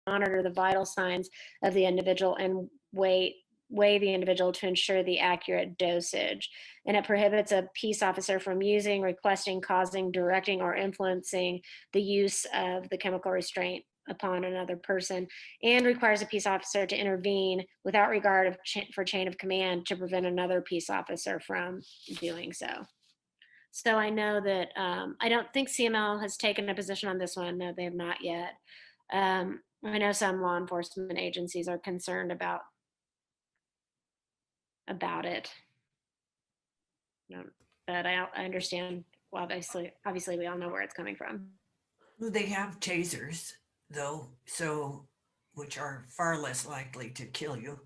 monitor the vital signs of the individual and weigh the individual to ensure the accurate dosage. And it prohibits a peace officer from using, requesting, causing, directing, or influencing the use of the chemical restraint upon another person, and requires a peace officer to intervene without regard for chain of command to prevent another peace officer from doing so. So I know that I don't think CML has taken a position on this one. No, they have not yet. I know some law enforcement agencies are concerned about it. No, but I understand. Well, obviously, we all know where it's coming from. They have tasers, though, so which are far less likely to kill you.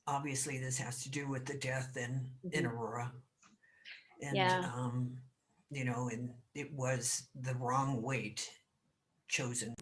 Obviously, this has to do with the death in Mhm. Aurora, and Yeah. and it was the wrong weight chosen.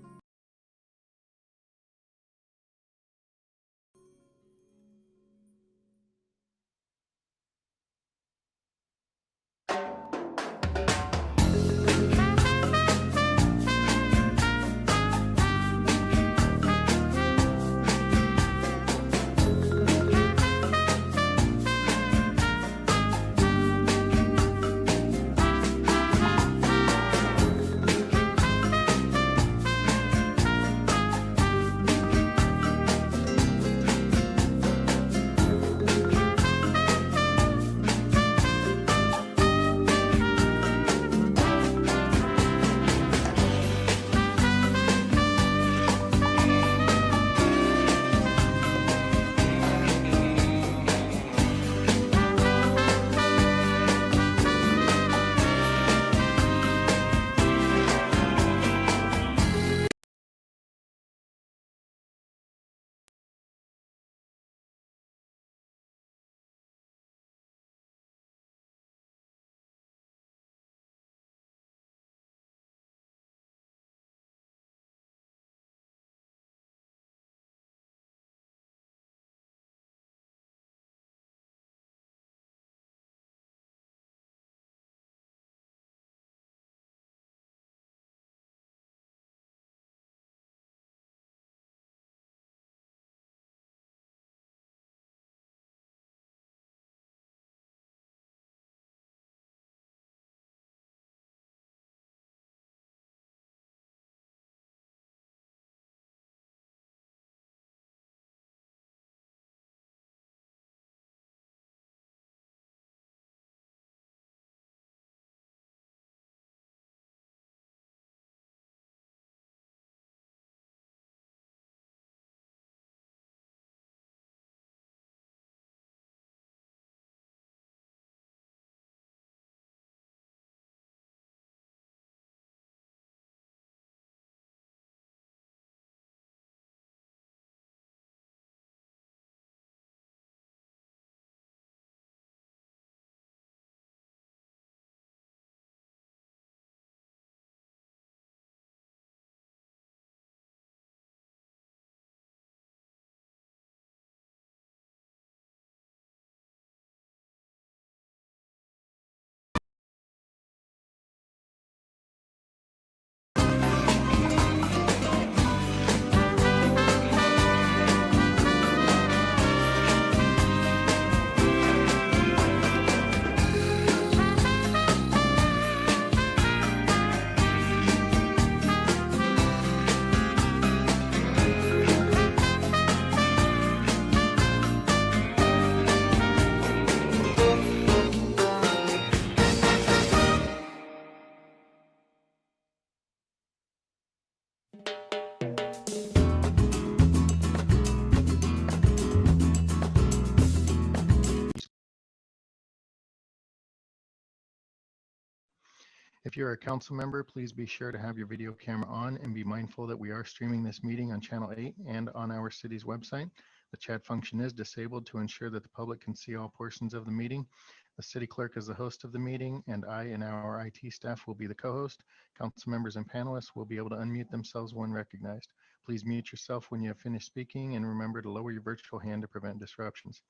If you're a council member, please be sure to have your video camera on and be mindful that we are streaming this meeting on Channel 8 and on our city's website. The chat function is disabled to ensure that the public can see all portions of the meeting. The city clerk is the host of the meeting, and I and our IT staff will be the co-host. Council members and panelists will be able to unmute themselves when recognized. Please mute yourself when you have finished speaking, and remember to lower your virtual hand to prevent disruptions.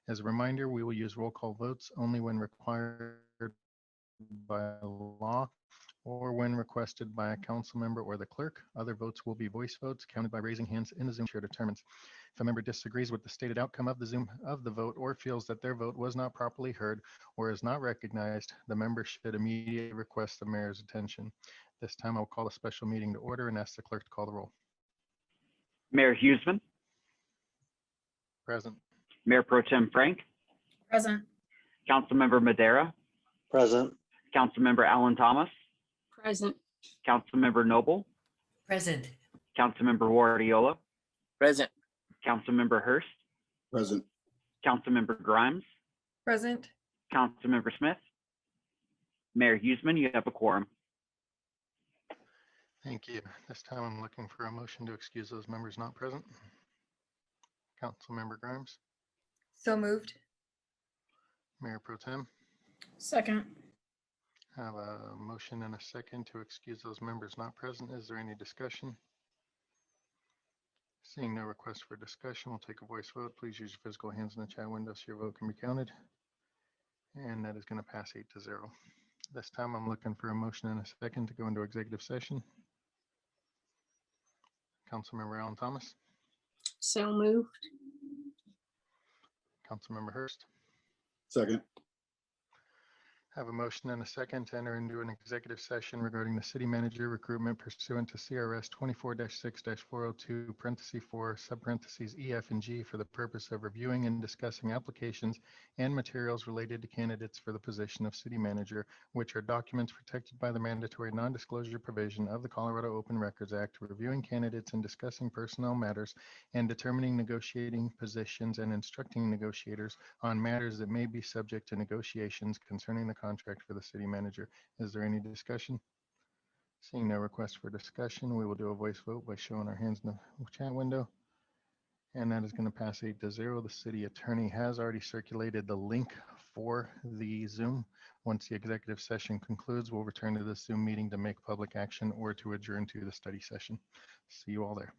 As a reminder, we will use roll call votes only when required by law or when requested by a council member or the clerk. Other votes will be voice votes counted by raising hands in the Zoom chair determines. If a member disagrees with the stated outcome of the vote or feels that their vote was not properly heard or is not recognized, the member should immediately request the mayor's attention. This time I'll call a special meeting to order and ask the clerk to call the roll. Mayor Huseman, Present. Mayor Pro Tem Frank, Present. Councilmember Madera, Present. Councilmember Alan Thomas, Present. Councilmember Noble, Present. Councilmember Guardiola, Present. Councilmember Hurst, Present. Councilmember Grimes, Present. Councilmember Smith. Mayor Huseman, you have a quorum. Thank you. This time I'm looking for a motion to excuse those members not present. Councilmember Grimes, So moved. Mayor Pro Tem. Second. Have a motion and a second to excuse those members not present. Is there any discussion? Seeing no request for discussion, we'll take a voice vote. Please use your physical hands in the chat window so your vote can be counted. And that is going to pass 8-0. This time I'm looking for a motion and a second to go into executive session. Councilmember Alan Thomas, So moved. Councilmember Hurst. Second. Have a motion and a second to enter into an executive session regarding the city manager recruitment pursuant to CRS 24-6-402, parenthesis 4, subparentheses E, F, and G for the purpose of reviewing and discussing applications and materials related to candidates for the position of city manager, which are documents protected by the mandatory non-disclosure provision of the Colorado Open Records Act, reviewing candidates and discussing personnel matters, and determining negotiating positions and instructing negotiators on matters that may be subject to negotiations concerning the contract for the city manager. Is there any discussion? Seeing no request for discussion, we will do a voice vote by showing our hands in the chat window. And that is going to pass 8-0. The city attorney has already circulated the link for the Zoom. Once the executive session concludes, we'll return to the Zoom meeting to make public action or to adjourn to the study session. See you all there.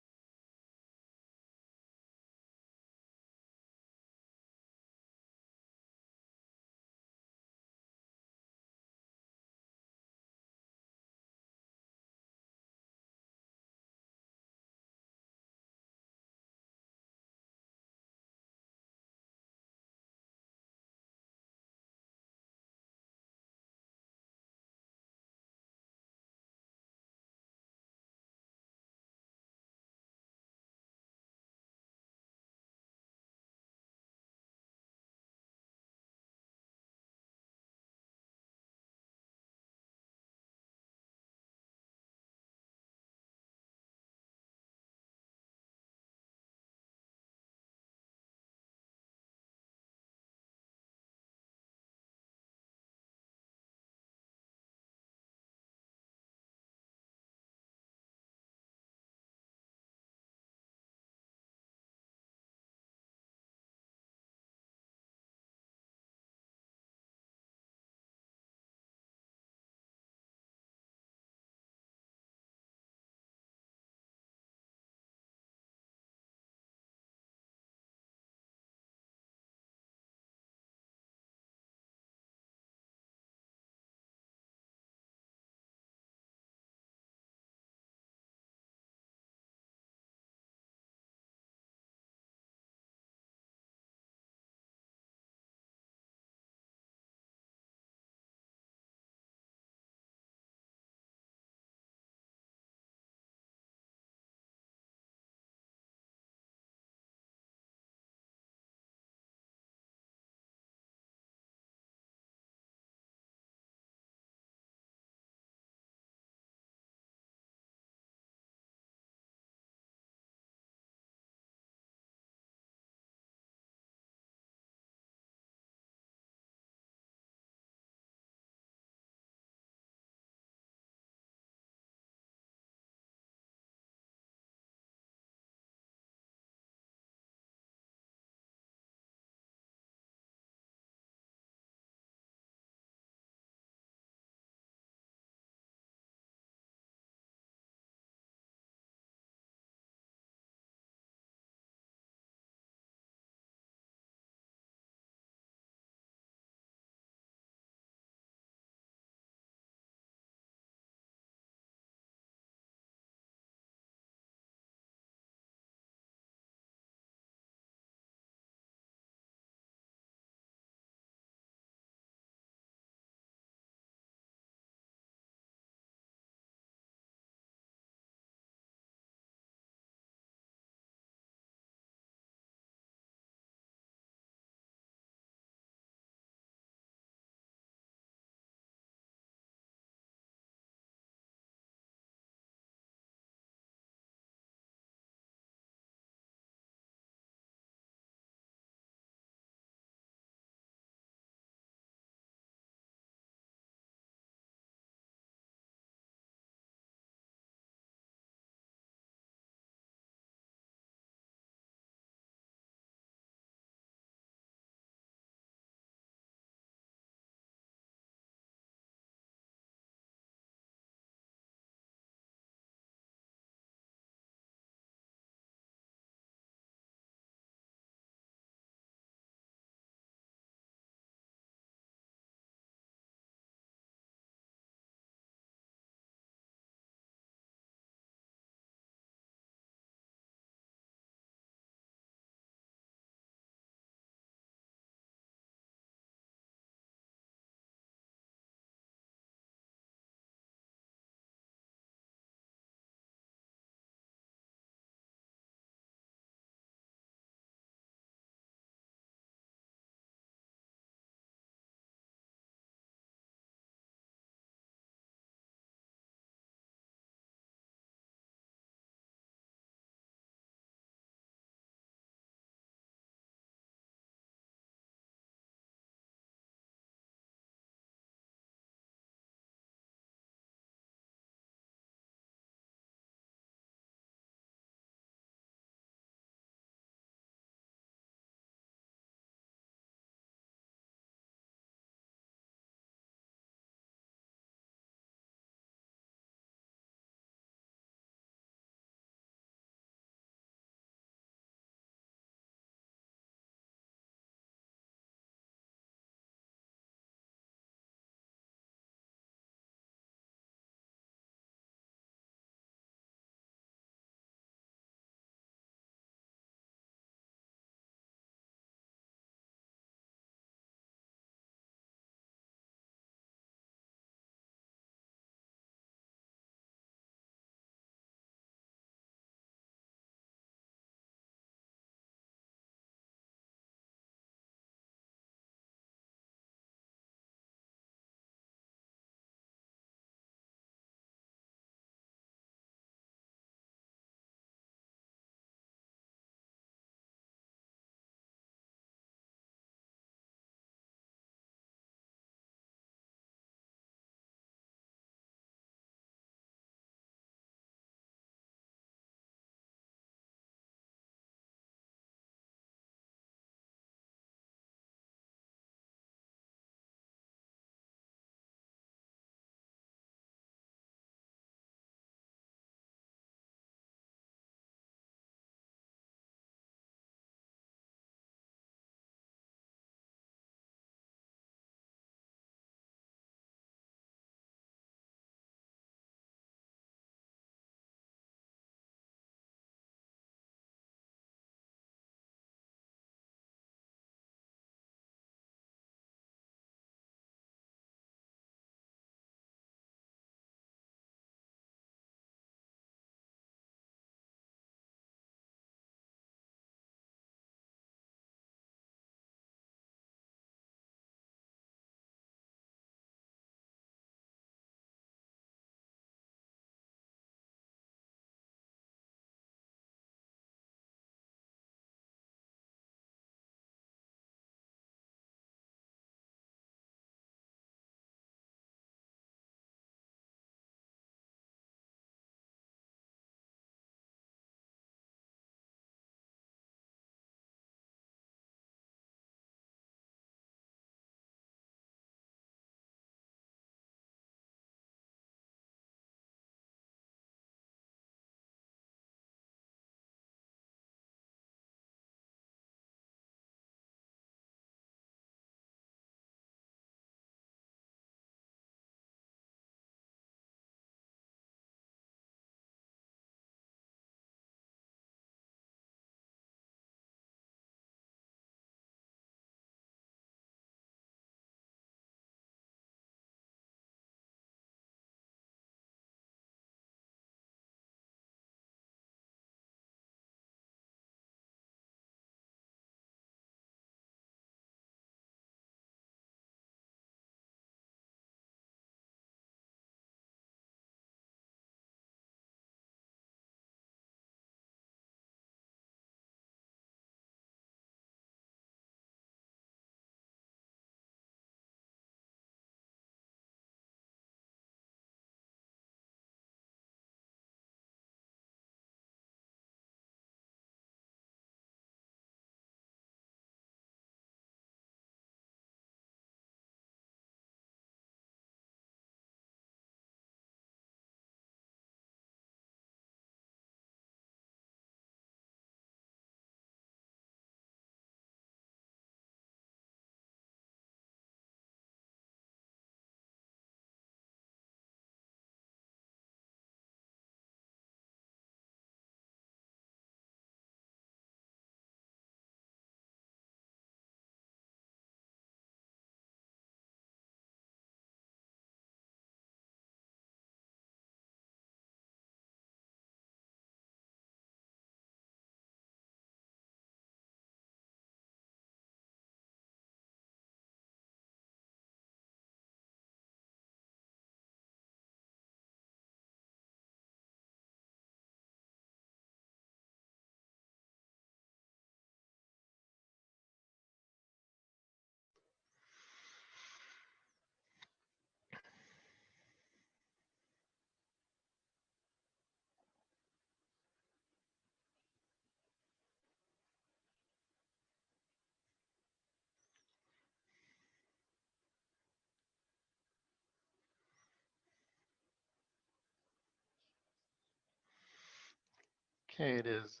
Okay, it is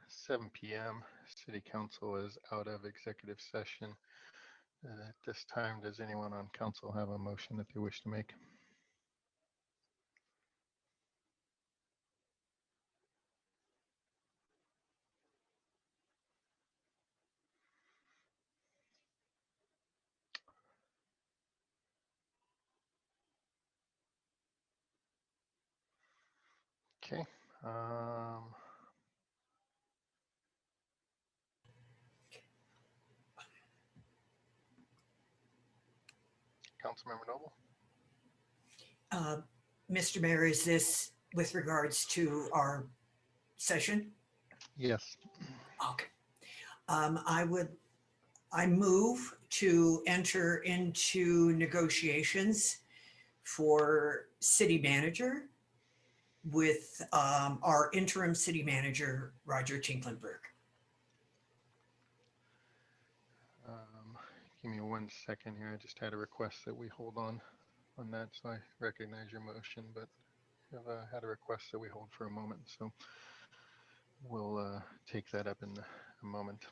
7 p.m. City Council is out of executive session. At this time, does anyone on council have a motion that they wish to make? Okay. Councilmember Noble? Mr. Mayor, is this with regards to our session? Yes. Okay. I move to enter into negotiations for city manager with our interim city manager, Roger Tinklenberg. Give me 1 second here. I just had a request that we hold on that, so I recognize your motion, but I've had a request that we hold for a moment, so we'll take that up in a moment.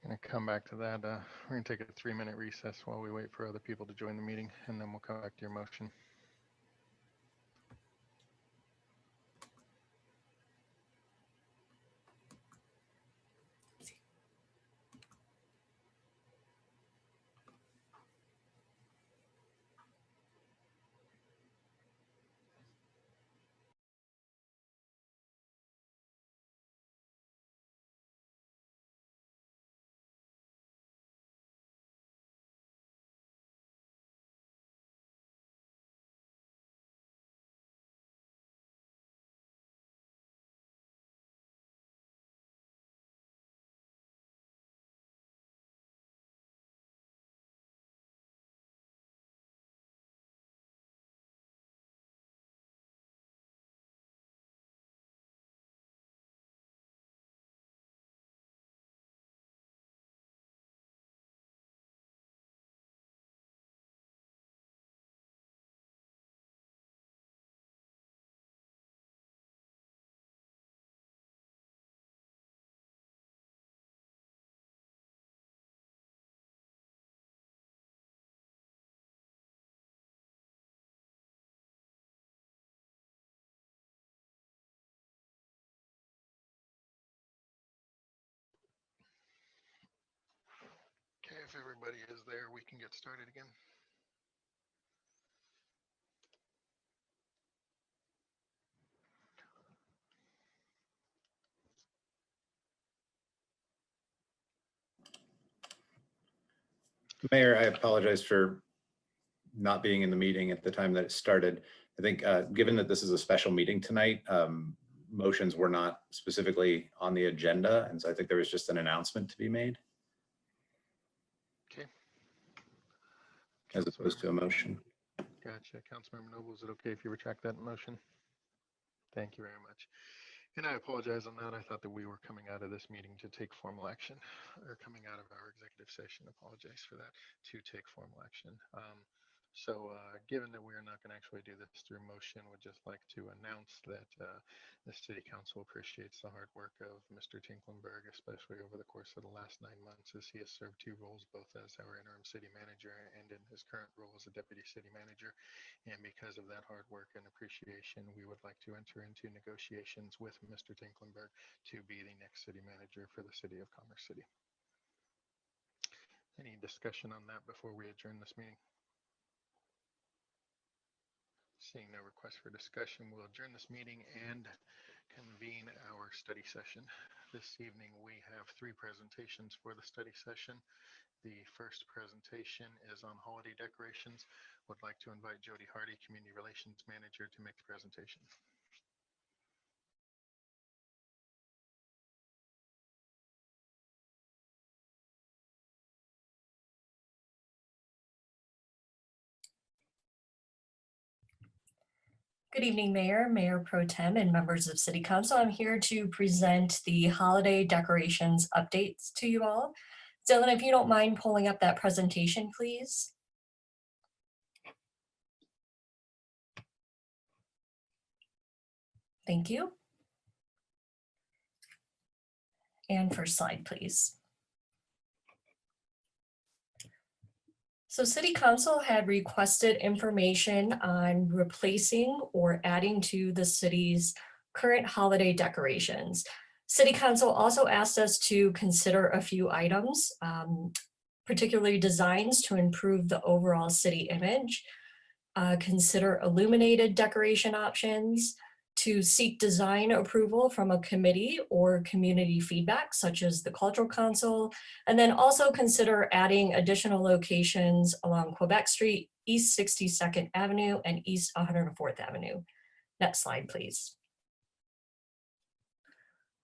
Gonna come back to that. We're gonna take a 3-minute recess while we wait for other people to join the meeting, and then we'll come back to your motion. Okay, if everybody is there, we can get started again. Mayor, I apologize for not being in the meeting at the time that it started. I think given that this is a special meeting tonight, motions were not specifically on the agenda. And so I think there was just an announcement to be made. Okay. As opposed to a motion. Gotcha. Councilmember Noble, is it okay if you retract that motion? Thank you very much. And I apologize on that. I thought that we were coming out of this meeting to take formal action, or coming out of our executive session. Apologize for that, to take formal action. So given that we are not going to actually do this through motion, would just like to announce that the City Council appreciates the hard work of Mr. Tinklenberg, especially over the course of the last 9 months, as he has served 2 roles, both as our interim city manager and in his current role as a deputy city manager. And because of that hard work and appreciation, we would like to enter into negotiations with Mr. Tinklenberg to be the next city manager for the city of Commerce City. Any discussion on that before we adjourn this meeting? Seeing no request for discussion, we'll adjourn this meeting and convene our study session. This evening, we have 3 presentations for the study session. The first presentation is on holiday decorations. Would like to invite Jody Hardy, Community Relations Manager, to make the presentation. Good evening, Mayor, Mayor Pro Tem, and members of City Council. I'm here to present the holiday decorations updates to you all. Dylan, if you don't mind pulling up that presentation, please. Thank you. And first slide, please. So City Council had requested information on replacing or adding to the city's current holiday decorations. City Council also asked us to consider a few items, particularly designs to improve the overall city image, consider illuminated decoration options, to seek design approval from a committee or community feedback, such as the Cultural Council, and then also consider adding additional locations along Quebec Street, East 62nd Avenue, and East 104th Avenue. Next slide, please.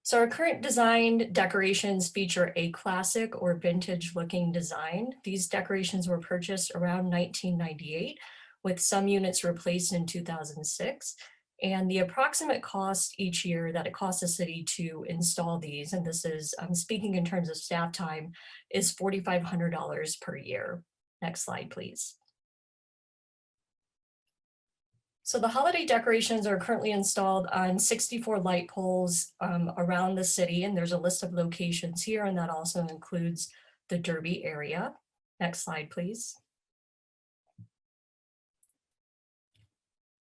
So our current designed decorations feature a classic or vintage looking design. These decorations were purchased around 1998, with some units replaced in 2006. And the approximate cost each year that it costs the city to install these, and this is, I'm speaking in terms of staff time, is $4,500 per year. Next slide, please. So the holiday decorations are currently installed on 64 light poles around the city, and there's a list of locations here, and that also includes the Derby area. Next slide, please.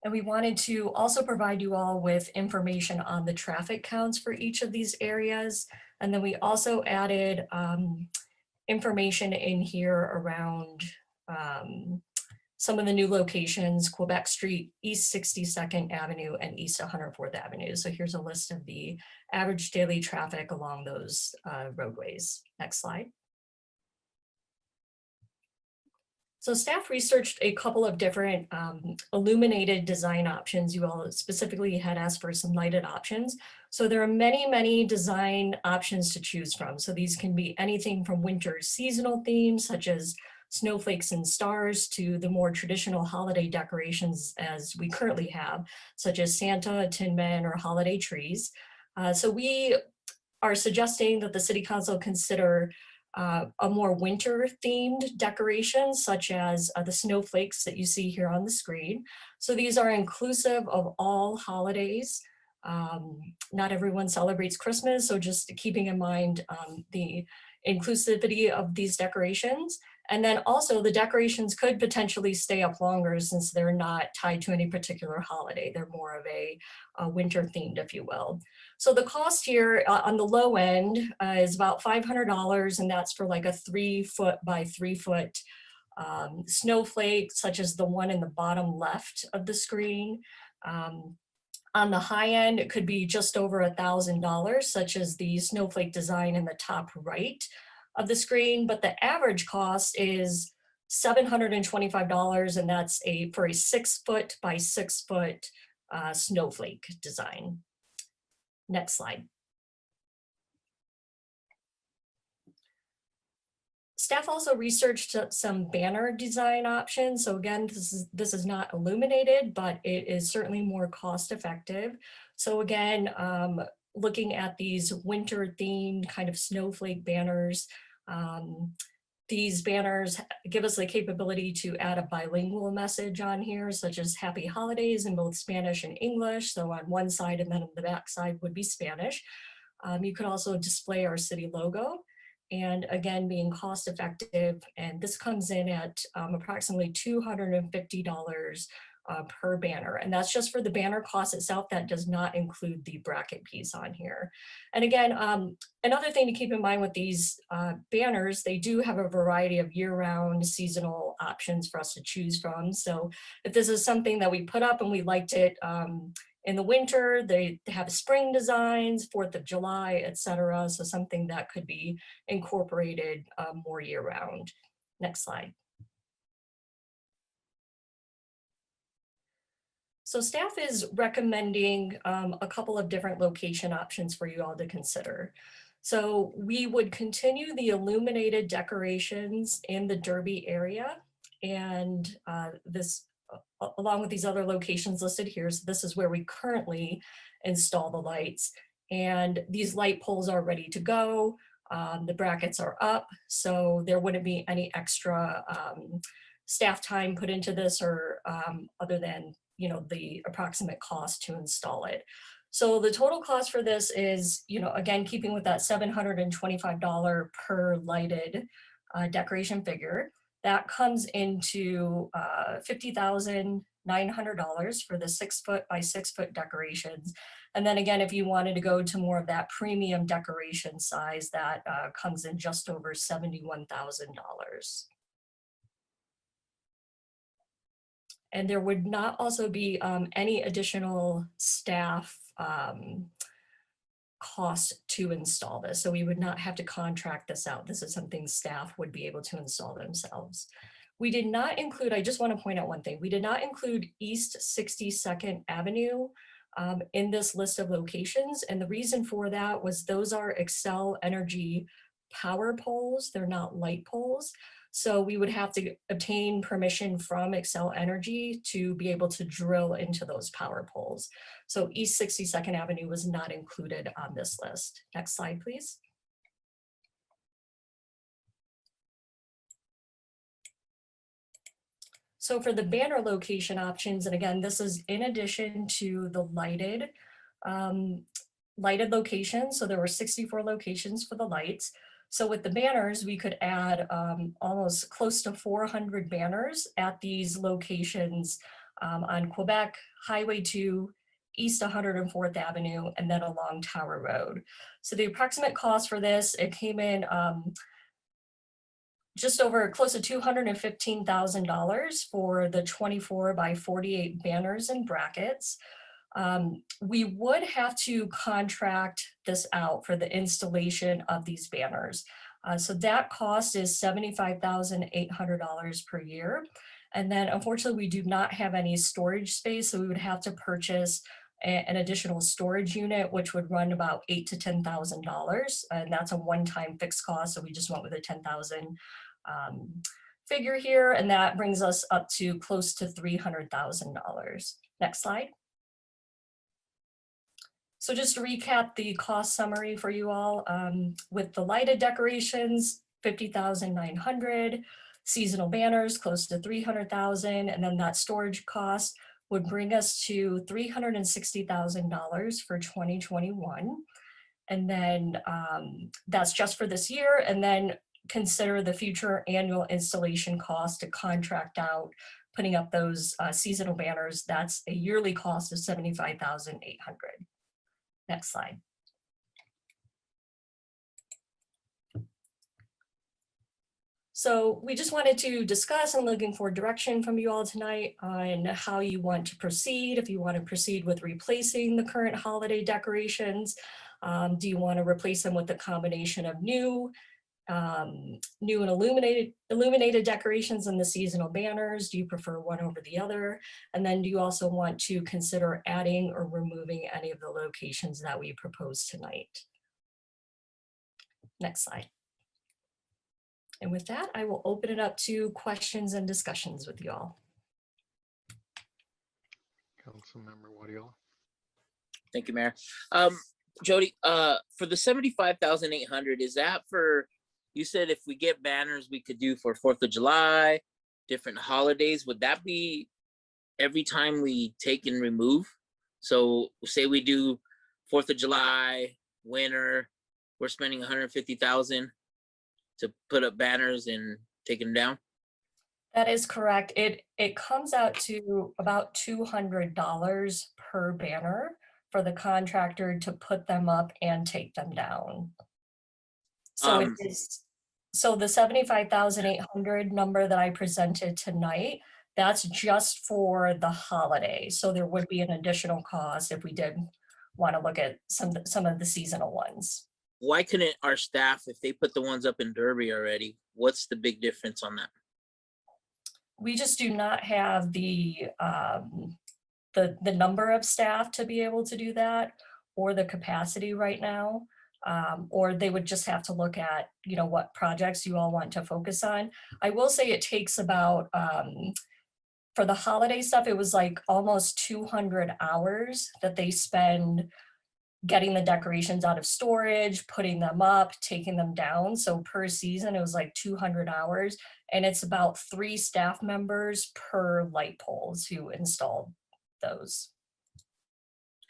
And we wanted to also provide you all with information on the traffic counts for each of these areas. And then we also added information in here around some of the new locations: Quebec Street, East 62nd Avenue, and East 104th Avenue. So here's a list of the average daily traffic along those roadways. Next slide. So staff researched a couple of different illuminated design options. You all specifically had asked for some lighted options. So there are many, many design options to choose from. So these can be anything from winter seasonal themes, such as snowflakes and stars, to the more traditional holiday decorations as we currently have, such as Santa, Tin Men, or holiday trees. So we are suggesting that the City Council consider a more winter themed decoration, such as the snowflakes that you see here on the screen. So these are inclusive of all holidays. Not everyone celebrates Christmas, so just keeping in mind the inclusivity of these decorations. And then also the decorations could potentially stay up longer since they're not tied to any particular holiday. They're more of a winter themed, if you will. So the cost here on the low end is about $500, and that's for like a 3-foot by 3-foot snowflake, such as the one in the bottom left of the screen. On the high end, it could be just over $1,000, such as the snowflake design in the top right of the screen, but the average cost is $725, and that's for a 6-foot by 6-foot snowflake design. Next slide. Staff also researched some banner design options. So again, this is not illuminated, but it is certainly more cost effective. So again, looking at these winter themed kind of snowflake banners, these banners give us the capability to add a bilingual message on here, such as Happy Holidays in both Spanish and English. So on one side, and then on the back side would be Spanish. You could also display our city logo, and again, being cost effective. And this comes in at approximately $250 per banner. And that's just for the banner cost itself. That does not include the bracket piece on here. And again, another thing to keep in mind with these banners, they do have a variety of year-round seasonal options for us to choose from. So if this is something that we put up and we liked it In the winter, they have spring designs, 4th of July, etc. So something that could be incorporated more year round. Next slide. So staff is recommending a couple of different location options for you all to consider. So we would continue the illuminated decorations in the Derby area, and this, along with these other locations listed here, so this is where we currently install the lights, and these light poles are ready to go. The brackets are up, so there wouldn't be any extra staff time put into this, or other than the approximate cost to install it. So the total cost for this is, again, keeping with that $725 per lighted decoration figure, that comes into $50,900 for the 6 foot by 6 foot decorations. And then again, if you wanted to go to more of that premium decoration size, that comes in just over $71,000. And there would not also be any additional staff cost to install this. So we would not have to contract this out. This is something staff would be able to install themselves. We did not include, I just want to point out one thing, we did not include East 62nd Avenue in this list of locations. And the reason for that was those are Xcel Energy power poles, they're not light poles. So we would have to obtain permission from Xcel Energy to be able to drill into those power poles. So East 62nd Avenue was not included on this list. Next slide, please. So for the banner location options, and again, this is in addition to the lighted locations. So there were 64 locations for the lights. So with the banners, we could add almost close to 400 banners at these locations on Quebec, Highway 2, East 104th Avenue, and then along Tower Road. So the approximate cost for this, it came in just over close to $215,000 for the 24 by 48 banners and brackets. We would have to contract this out for the installation of these banners. So that cost is $75,800 per year. And then unfortunately, we do not have any storage space. So we would have to purchase an additional storage unit, which would run about $8,000 to $10,000. And that's a one-time fixed cost. So we just went with a $10,000 figure here. And that brings us up to close to $300,000. Next slide. So just to recap the cost summary for you all, with the lighted decorations, $50,900, seasonal banners, close to $300,000, and then that storage cost would bring us to $360,000 for 2021. And then that's just for this year, and then consider the future annual installation cost to contract out, putting up those seasonal banners. That's a yearly cost of $75,800. Next slide. So we just wanted to discuss and looking for direction from you all tonight on how you want to proceed. If you want to proceed with replacing the current holiday decorations, do you want to replace them with a combination of new and illuminated decorations and the seasonal banners? Do you prefer one over the other? And then do you also want to consider adding or removing any of the locations that we proposed tonight? Next slide. And with that, I will open it up to questions and discussions with you all. Councilmember Waddiel. Thank you, Mayor. Jody, for the $75,800, is that for, you said if we get banners, we could do for 4th of July, different holidays. Would that be every time we take and remove? So say we do 4th of July, winter, we're spending $150,000 to put up banners and take them down? That is correct. It comes out to about $200 per banner for the contractor to put them up and take them down. So it is, so the $75,800 number that I presented tonight, That's just for the holiday. So there would be an additional cost if we did want to look at some of the seasonal ones. Why couldn't our staff, if they put the ones up in Derby already, what's the big difference on that? We just do not have the number of staff to be able to do that, or the capacity right now. Or they would just have to look at, you know, what projects you all want to focus on. I will say it takes about, for the holiday stuff, it was like almost 200 hours that they spend getting the decorations out of storage, putting them up, taking them down. So per season, it was like 200 hours. And it's about 3 staff members per light poles who installed those.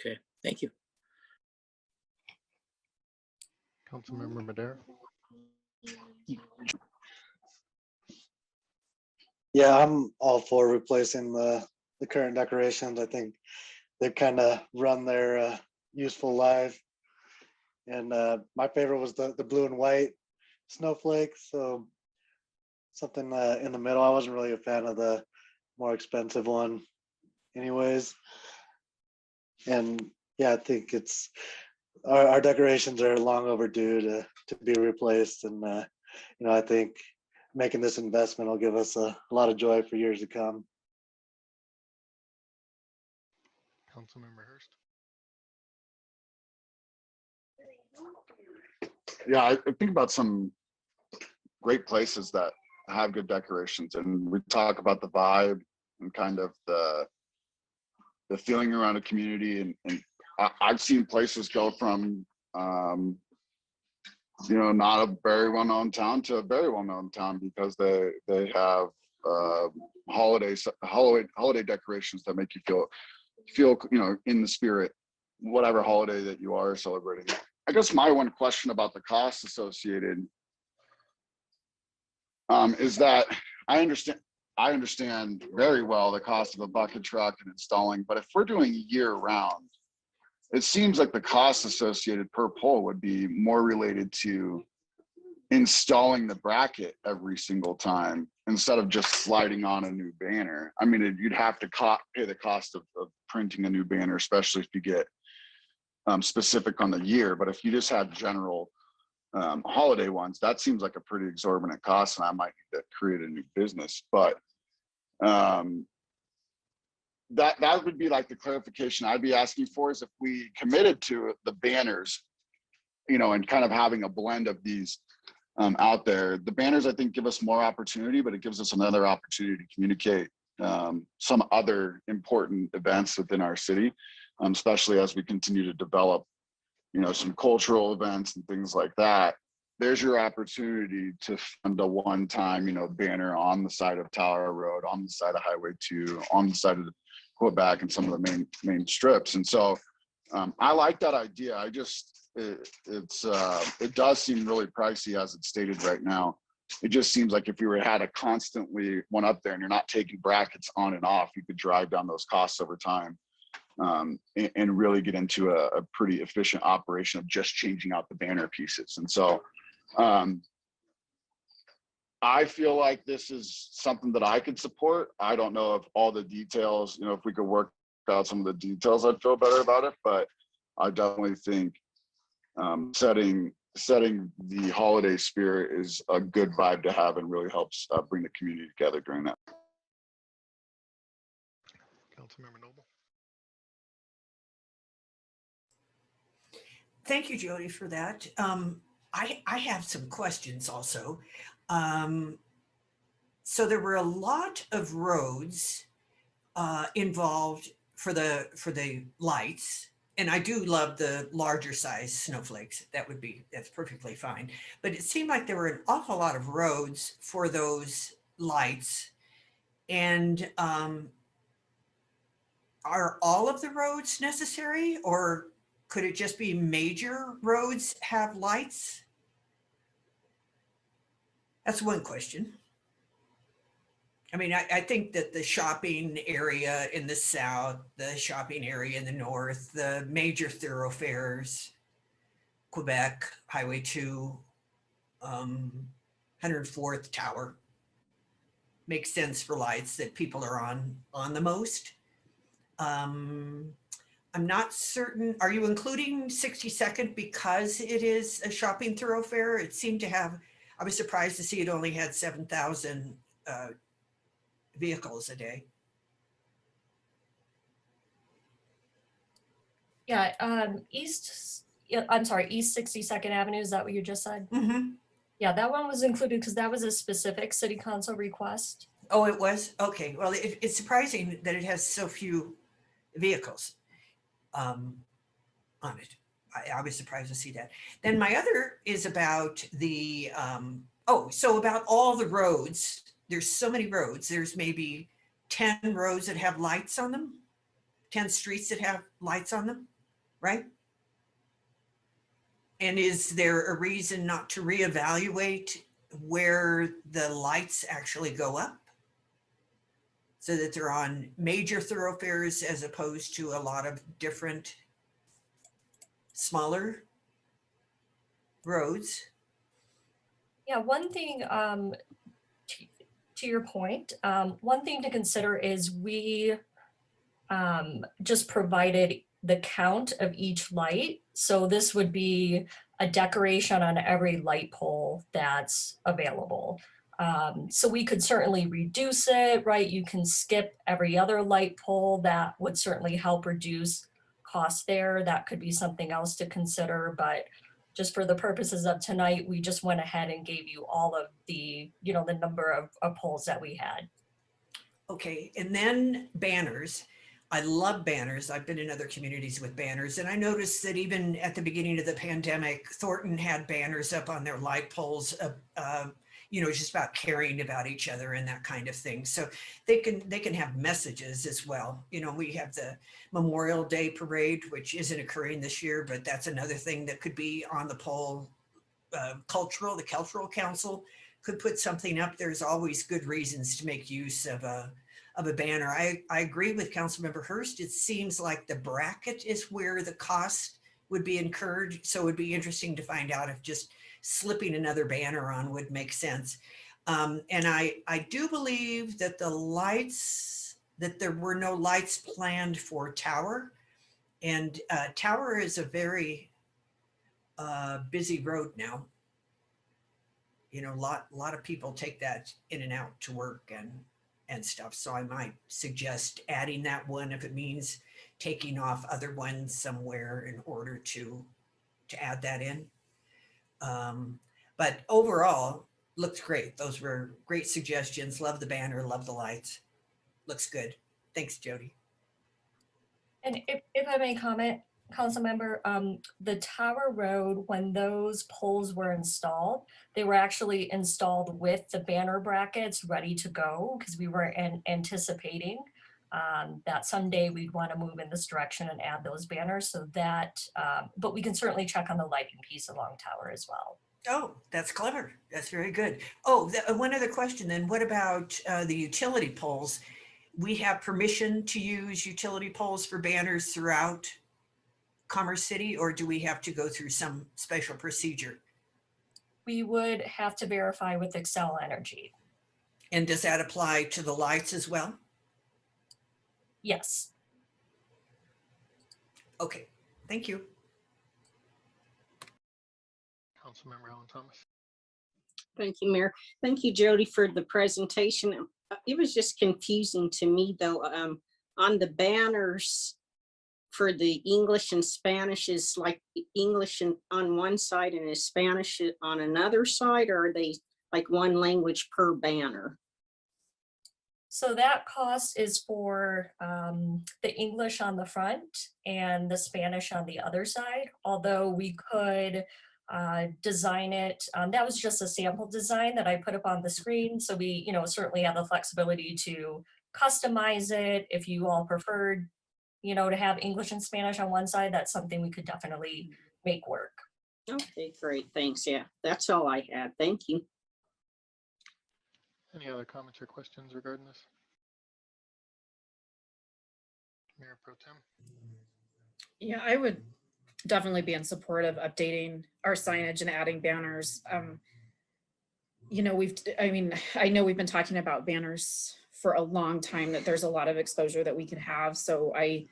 Okay, thank you. Councilmember Madera. Yeah, I'm all for replacing the current decorations. I think they've kind of run their useful life. And my favorite was the blue and white snowflakes. So something in the middle. I wasn't really a fan of the more expensive one anyways. And yeah, I think it's our decorations are long overdue to be replaced. And you know, I think making this investment will give us a lot of joy for years to come. Councilmember Hurst. Yeah, I think about some great places that have good decorations, and we talk about the vibe and kind of the feeling around a community. And I've seen places go from you know, not a very well-known town to a very well-known town because they have holiday decorations that make you feel you know, in the spirit, whatever holiday that you are celebrating. I guess my one question about the costs associated is that I understand very well the cost of a bucket truck and installing, but if we're doing year round, it seems like the costs associated per pole would be more related to installing the bracket every single time instead of just sliding on a new banner. I mean, you'd have to pay the cost of printing a new banner, especially if you get specific on the year. But if you just had general holiday ones, that seems like a pretty exorbitant cost, and I might need to create a new business. But that would be like the clarification I'd be asking for, is if we committed to the banners, you know, and kind of having a blend of these out there. The banners, I think, give us more opportunity, but it gives us another opportunity to communicate some other important events within our city, especially as we continue to develop, you know, some cultural events and things like that. There's your opportunity to fund a one-time, you know, banner on the side of Tower Road, on the side of Highway 2, on the side of Quebec and some of the main strips. And so I like that idea. I just, it does seem really pricey as it's stated right now. It just seems like if you had a constantly one up there and you're not taking brackets on and off, you could drive down those costs over time. And really get into a pretty efficient operation of just changing out the banner pieces. And so I feel like this is something that I could support. I don't know if all the details, you know, if we could work out some of the details, I'd feel better about it. But I definitely think setting the holiday spirit is a good vibe to have and really helps bring the community together during that. Councilmember Noble. Thank you, Jody, for that. I have some questions also. So there were a lot of roads involved for the lights, and I do love the larger size snowflakes. That's perfectly fine. But it seemed like there were an awful lot of roads for those lights, and are all of the roads necessary, or could it just be major roads have lights? That's one question. I mean, I think that the shopping area in the south, the shopping area in the north, the major thoroughfares, Quebec, Highway 2, 104th Tower, makes sense for lights that people are on the most. I'm not certain, are you including 62nd because it is a shopping thoroughfare? It seemed to have, I was surprised to see it only had 7,000 vehicles a day. Yeah, East 62nd Avenue, is that what you just said? Mm-hmm. Yeah, that one was included because that was a specific city council request. Oh, it was? Okay. Well, it's surprising that it has so few vehicles on it. I was surprised to see that. Then my other is about the, so about all the roads. There's so many roads. There's maybe 10 roads that have lights on them, 10 streets that have lights on them, right? And is there a reason not to reevaluate where the lights actually go up, so that they're on major thoroughfares as opposed to a lot of different smaller roads? Yeah, one thing, to your point, one thing to consider is we just provided the count of each light. So this would be a decoration on every light pole that's available. So we could certainly reduce it, right? You can skip every other light pole. That would certainly help reduce cost there. That could be something else to consider, but just for the purposes of tonight, we just went ahead and gave you all of the, the number of poles that we had. Okay, and then banners. I love banners. I've been in other communities with banners, and I noticed that even at the beginning of the pandemic, Thornton had banners up on their light poles, just about caring about each other and that kind of thing. So they can have messages as well. We have the Memorial Day parade, which isn't occurring this year, but that's another thing that could be on the pole. The Cultural Council could put something up. There's always good reasons to make use of a banner. I agree with Councilmember Hurst. It seems like the bracket is where the cost would be incurred. So it would be interesting to find out if just slipping another banner on would make sense. And I do believe that that there were no lights planned for Tower. And Tower is a very busy road now. A lot of people take that in and out to work and stuff. So I might suggest adding that one if it means taking off other ones somewhere in order to add that in. But overall, looks great. Those were great suggestions. Love the banner, love the lights. Looks good. Thanks, Jody. And if I may comment, Councilmember, the Tower Road, when those poles were installed, they were actually installed with the banner brackets ready to go, because we were anticipating that someday we'd want to move in this direction and add those banners. So that, but we can certainly check on the lighting piece along Tower as well. Oh, that's clever. That's very good. Oh, one other question then. What about the utility poles? We have permission to use utility poles for banners throughout Commerce City, or do we have to go through some special procedure? We would have to verify with Excel Energy. And does that apply to the lights as well? Yes. Okay, thank you. Councilmember Alan Thomas. Thank you, Mayor. Thank you, Jody, for the presentation. It was just confusing to me, though. On the banners for the English and Spanish, is like English on one side and is Spanish on another side, or are they like one language per banner? So that cost is for the English on the front and the Spanish on the other side, although we could design it. That was just a sample design that I put up on the screen. So we, certainly have the flexibility to customize it. If you all preferred, to have English and Spanish on one side, that's something we could definitely make work. Okay, great. Thanks. Yeah, that's all I had. Thank you. Any other comments or questions regarding this? Mayor Pro Tem. Yeah, I would definitely be in support of updating our signage and adding banners. you know, I know we've been talking about banners for a long time, that there's a lot of exposure that we could have. So I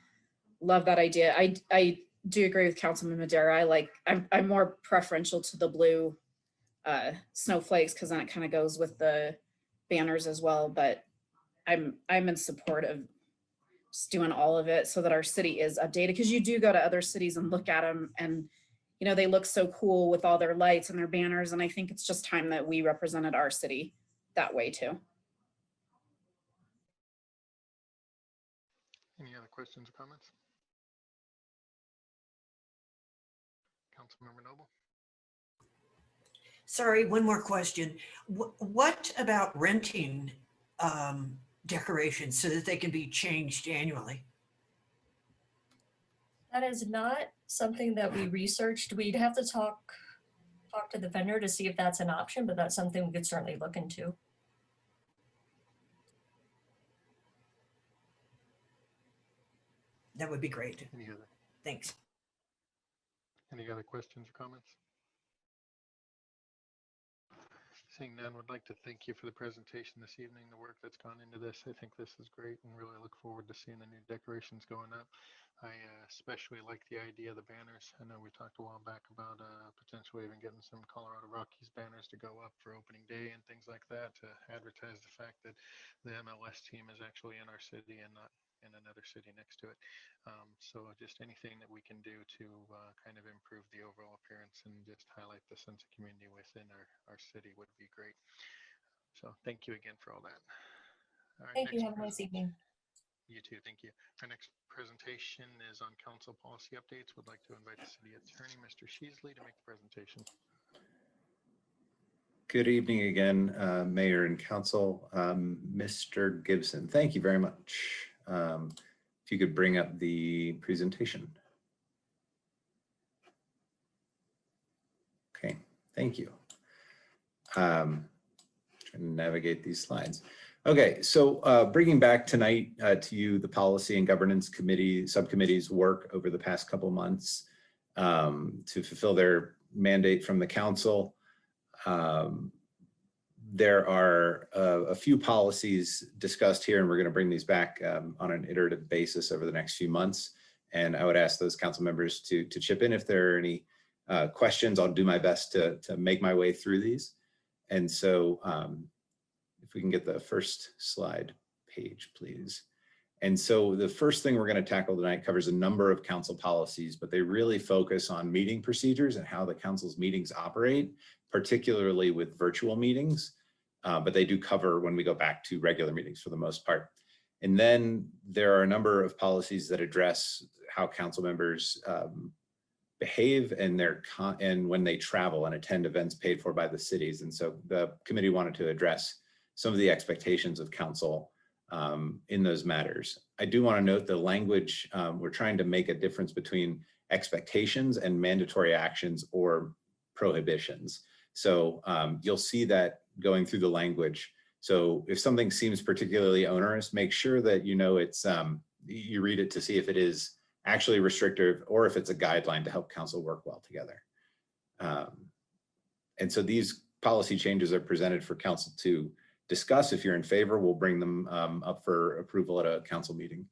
love that idea. I do agree with Councilman Madera. I'm more preferential to the blue snowflakes, because then it kind of goes with the banners as well. But I'm in support of just doing all of it so that our city is updated, because you do go to other cities and look at them, and you know, they look so cool with all their lights and their banners, and I think it's just time that we represented our city that way too. Any other questions or comments? Councilmember Noble? Sorry, one more question. What about renting decorations so that they can be changed annually? That is not something that we researched. We'd have to talk to the vendor to see if that's an option, but that's something we could certainly look into. That would be great. Thanks. Any other questions or comments? Seeing none, would like to thank you for the presentation this evening, the work that's gone into this. I think this is great and really look forward to seeing the new decorations going up. I especially like the idea of the banners. I know we talked a while back about potentially even getting some Colorado Rockies banners to go up for opening day and things like that to advertise the fact that the MLS team is actually in our city and not in another city next to it. So just anything that we can do to kind of improve the overall appearance and just highlight the sense of community within our city would be great. So thank you again for all that. Thank you. Have a nice evening. You too. Thank you. Our next presentation is on council policy updates. Would like to invite the city attorney, Mr. Sheasley, to make the presentation. Good evening again, Mayor and Council. Mr. Gibson, thank you very much. If you could bring up the presentation. Okay, thank you. Trying to navigate these slides. Okay, so bringing back tonight to you the Policy and Governance Committee subcommittee's work over the past couple months to fulfill their mandate from the council. There are a few policies discussed here, and we're going to bring these back on an iterative basis over the next few months. And I would ask those council members to chip in if there are any questions. I'll do my best to make my way through these. And so if we can get the first slide page, please. And so the first thing we're going to tackle tonight covers a number of council policies, but they really focus on meeting procedures and how the council's meetings operate, particularly with virtual meetings. But they do cover when we go back to regular meetings for the most part. And then there are a number of policies that address how council members behave and when they travel and attend events paid for by the cities. And so the committee wanted to address some of the expectations of council in those matters. I do want to note the language, we're trying to make a difference between expectations and mandatory actions or prohibitions. So you'll see that going through the language. So if something seems particularly onerous, make sure that you know it's, you read it to see if it is actually restrictive or if it's a guideline to help council work well together. And so these policy changes are presented for council to discuss. If you're in favor, we'll bring them up for approval at a council meeting.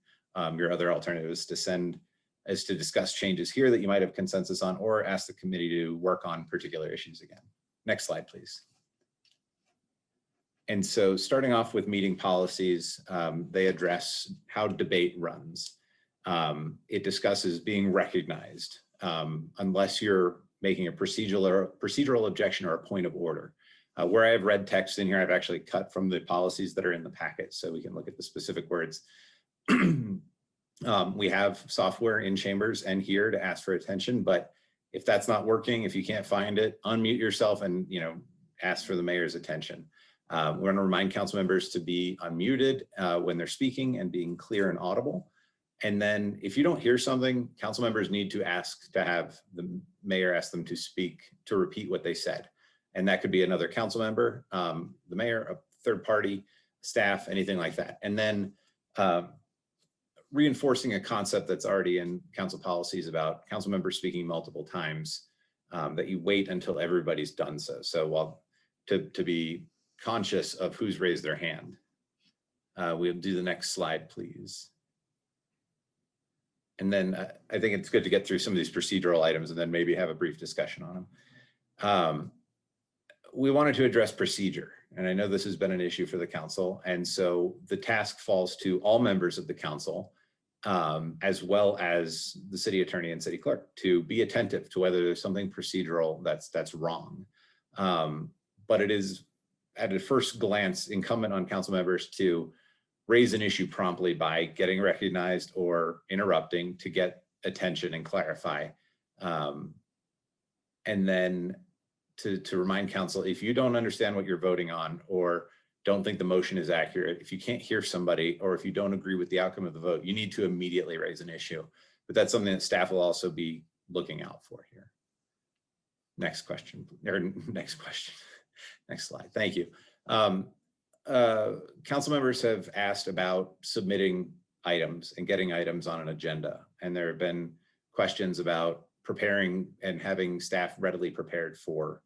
Your other alternative is to discuss changes here that you might have consensus on, or ask the committee to work on particular issues again. Next slide, please. And so starting off with meeting policies, they address how debate runs. It discusses being recognized unless you're making a procedural objection or a point of order. Where I have red text in here, I've actually cut from the policies that are in the packet so we can look at the specific words. We have software in chambers and here to ask for attention, but if that's not working, if you can't find it, unmute yourself and ask for the mayor's attention. We're going to remind council members to be unmuted when they're speaking and being clear and audible. And then if you don't hear something, council members need to ask to have the mayor ask them to speak, to repeat what they said. And that could be another council member, the mayor, a third party, staff, anything like that. And then reinforcing a concept that's already in council policies about council members speaking multiple times, that you wait until everybody's done so. So while to be conscious of who's raised their hand. We'll do the next slide, please. And then I think it's good to get through some of these procedural items and then maybe have a brief discussion on them. We wanted to address procedure, and I know this has been an issue for the council. And so the task falls to all members of the council, as well as the city attorney and city clerk, to be attentive to whether there's something procedural that's wrong. But it is, at a first glance, incumbent on council members to raise an issue promptly by getting recognized or interrupting to get attention and clarify. And then to remind council, if you don't understand what you're voting on or don't think the motion is accurate, if you can't hear somebody, or if you don't agree with the outcome of the vote, you need to immediately raise an issue. But that's something that staff will also be looking out for here. Next question, or next question, next slide. Thank you. Council members have asked about submitting items and getting items on an agenda. And there have been questions about preparing and having staff readily prepared for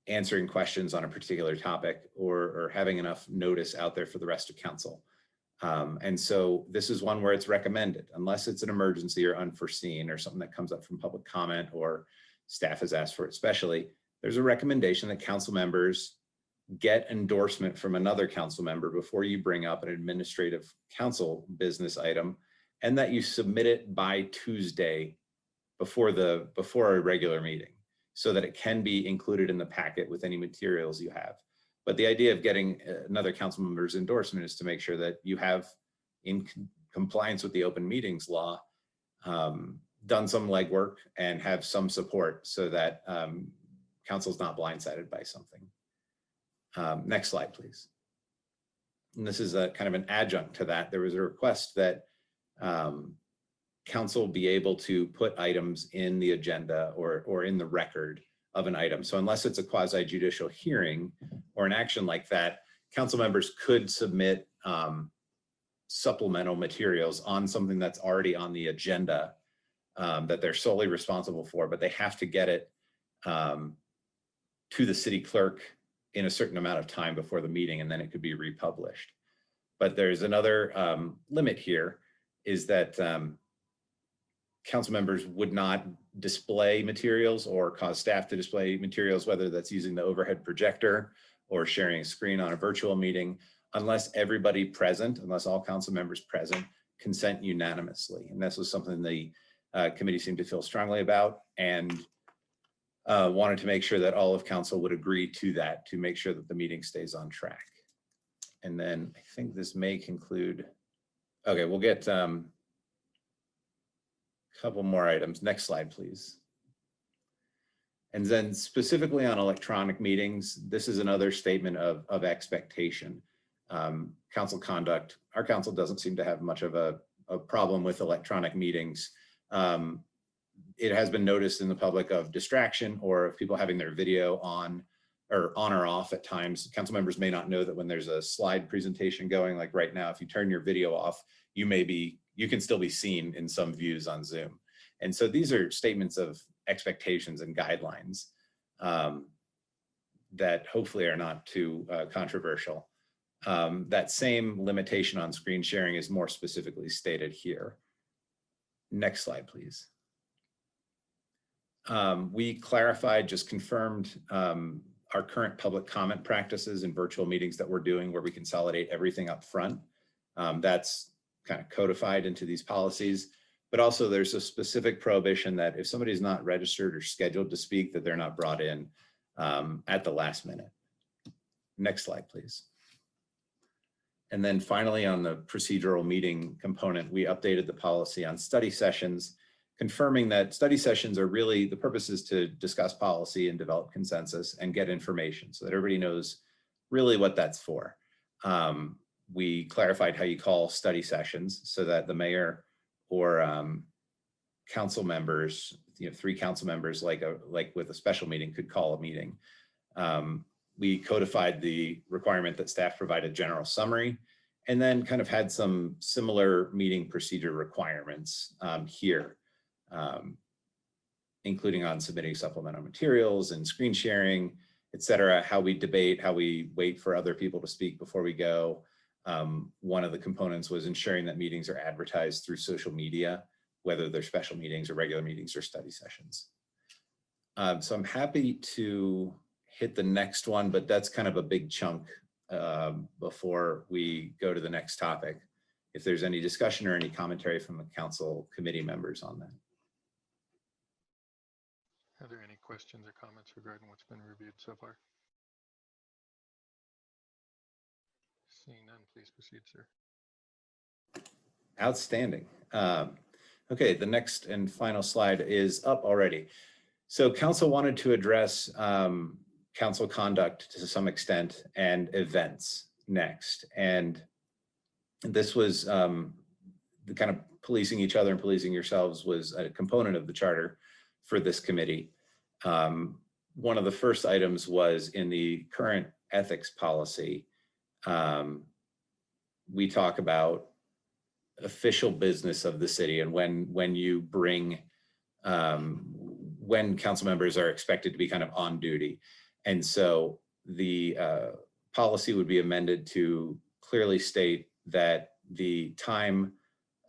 answering questions on a particular topic, or having enough notice out there for the rest of council. And so this is one where it's recommended, unless it's an emergency or unforeseen or something that comes up from public comment or staff has asked for it especially, there's a recommendation that council members get endorsement from another council member before you bring up an administrative council business item, and that you submit it by Tuesday before a regular meeting, so that it can be included in the packet with any materials you have. But the idea of getting another council member's endorsement is to make sure that you have, in compliance with the open meetings law, done some legwork and have some support so that council's not blindsided by something. Next slide, please. And this is a kind of an adjunct to that. There was a request that council be able to put items in the agenda or in the record of an item. So unless it's a quasi judicial hearing or an action like that, council members could submit supplemental materials on something that's already on the agenda that they're solely responsible for, but they have to get it to the city clerk in a certain amount of time before the meeting, and then it could be republished. But there's another limit here, is that council members would not display materials or cause staff to display materials, whether that's using the overhead projector or sharing a screen on a virtual meeting, unless everybody present, unless all council members present consent unanimously. And this was something the committee seemed to feel strongly about, and wanted to make sure that all of council would agree to that, to make sure that the meeting stays on track. And then I think this may conclude. Okay, we'll get a couple more items. Next slide, please. And then specifically on electronic meetings, this is another statement of expectation. Council conduct, our council doesn't seem to have much of a problem with electronic meetings. It has been noticed in the public of distraction, or of people having their video on or off at times. Council members may not know that when there's a slide presentation going, like right now, if you turn your video off, you can still be seen in some views on Zoom. And so these are statements of expectations and guidelines that hopefully are not too controversial. That same limitation on screen sharing is more specifically stated here. Next slide, please. We clarified, just confirmed our current public comment practices in virtual meetings that we're doing, where we consolidate everything up front. That's kind of codified into these policies, but also there's a specific prohibition that if somebody's not registered or scheduled to speak, that they're not brought in at the last minute. Next slide, please. And then finally, on the procedural meeting component, we updated the policy on study sessions, confirming that study sessions are really, the purpose is to discuss policy and develop consensus and get information so that everybody knows really what that's for. We clarified how you call study sessions so that the mayor or council members, 3 council members, like with a special meeting, could call a meeting. We codified the requirement that staff provide a general summary, and then kind of had some similar meeting procedure requirements here. including on submitting supplemental materials and screen sharing, et cetera, how we debate, how we wait for other people to speak before we go. One of the components was ensuring that meetings are advertised through social media, whether they're special meetings or regular meetings or study sessions. So I'm happy to hit the next one, but that's kind of a big chunk before we go to the next topic. If there's any discussion or any commentary from the council committee members on that. Are there any questions or comments regarding what's been reviewed so far? Seeing none, please proceed, sir. Outstanding. Okay, the next and final slide is up already. So council wanted to address council conduct to some extent and events next. And this was the kind of policing each other and policing yourselves was a component of the charter for this committee. One of the first items was in the current ethics policy. We talk about official business of the city and when you bring, when council members are expected to be kind of on duty. And so the policy would be amended to clearly state that the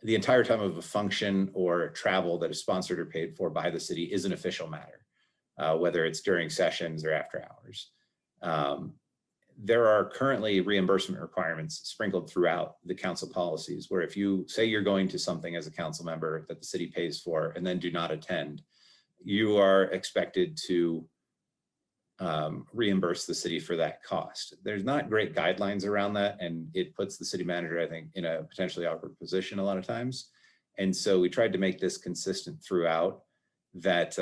entire time of a function or travel that is sponsored or paid for by the city is an official matter, whether it's during sessions or after hours. There are currently reimbursement requirements sprinkled throughout the council policies, where if you say you're going to something as a council member that the city pays for and then do not attend, you are expected to reimburse the city for that cost. There's not great guidelines around that, and it puts the city manager, I think, in a potentially awkward position a lot of times. And so we tried to make this consistent throughout, that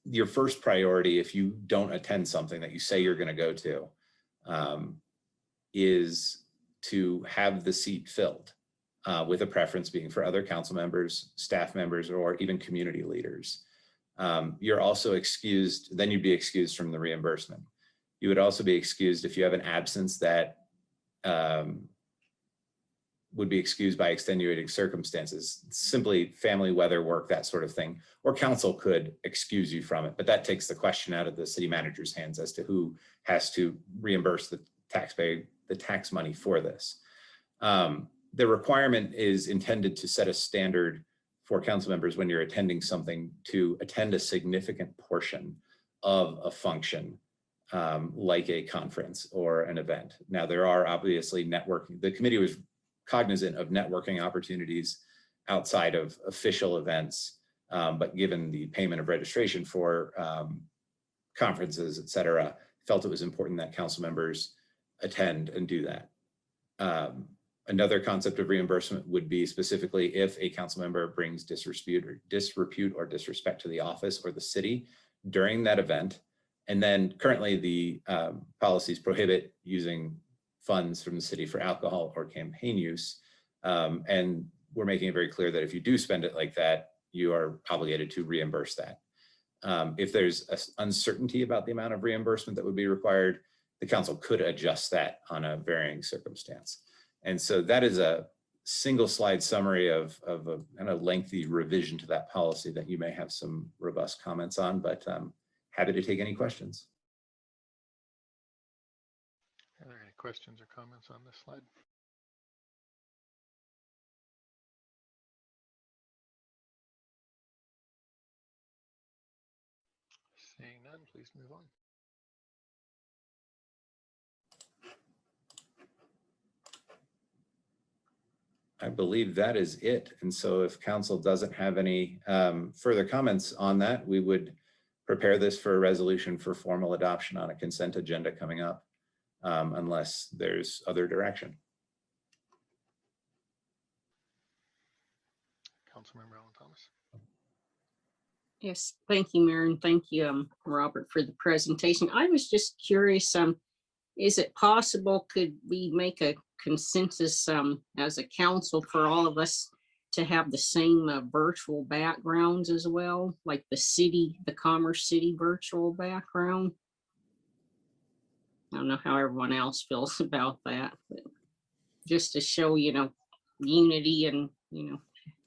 your first priority, if you don't attend something that you say you're going to go to, is to have the seat filled, with a preference being for other council members, staff members, or even community leaders. You're also excused, then you'd be excused from the reimbursement. You would also be excused if you have an absence that would be excused by extenuating circumstances, simply family, weather, work, that sort of thing, or council could excuse you from it. But that takes the question out of the city manager's hands as to who has to reimburse the taxpayer, the tax money for this. The requirement is intended to set a standard for council members when you're attending something to attend a significant portion of a function, like a conference or an event. Now, there are obviously networking. The committee was cognizant of networking opportunities outside of official events, but given the payment of registration for conferences, et cetera, felt it was important that council members attend and do that. Another concept of reimbursement would be specifically if a council member brings disrepute or disrespect to the office or the city during that event. And then currently the policies prohibit using funds from the city for alcohol or campaign use. And we're making it very clear that if you do spend it like that, you are obligated to reimburse that. If there's uncertainty about the amount of reimbursement that would be required, the council could adjust that on a varying circumstance. And so that is a single slide summary of a kind of lengthy revision to that policy that you may have some robust comments on, but happy to take any questions. Are there any questions or comments on this slide? Seeing none, please move on. I believe that is it. And so if council doesn't have any further comments on that, we would prepare this for a resolution for formal adoption on a consent agenda coming up, unless there's other direction. Councilmember Alan Thomas. Yes, thank you, Mayor, and thank you, Robert, for the presentation. I was just curious, is it possible, could we make a consensus as a council for all of us to have the same virtual backgrounds as well, like the Commerce City virtual background? I don't know how everyone else feels about that, but just to show, unity and,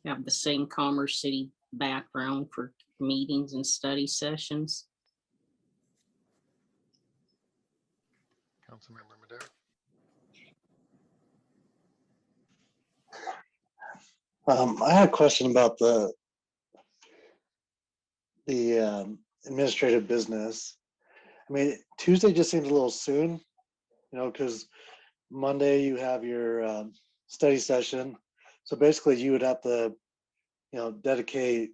have the same Commerce City background for meetings and study sessions. Councilmember Madera. I had a question about the administrative business. I mean, Tuesday just seems a little soon, because Monday you have your study session. So basically you would have to, dedicate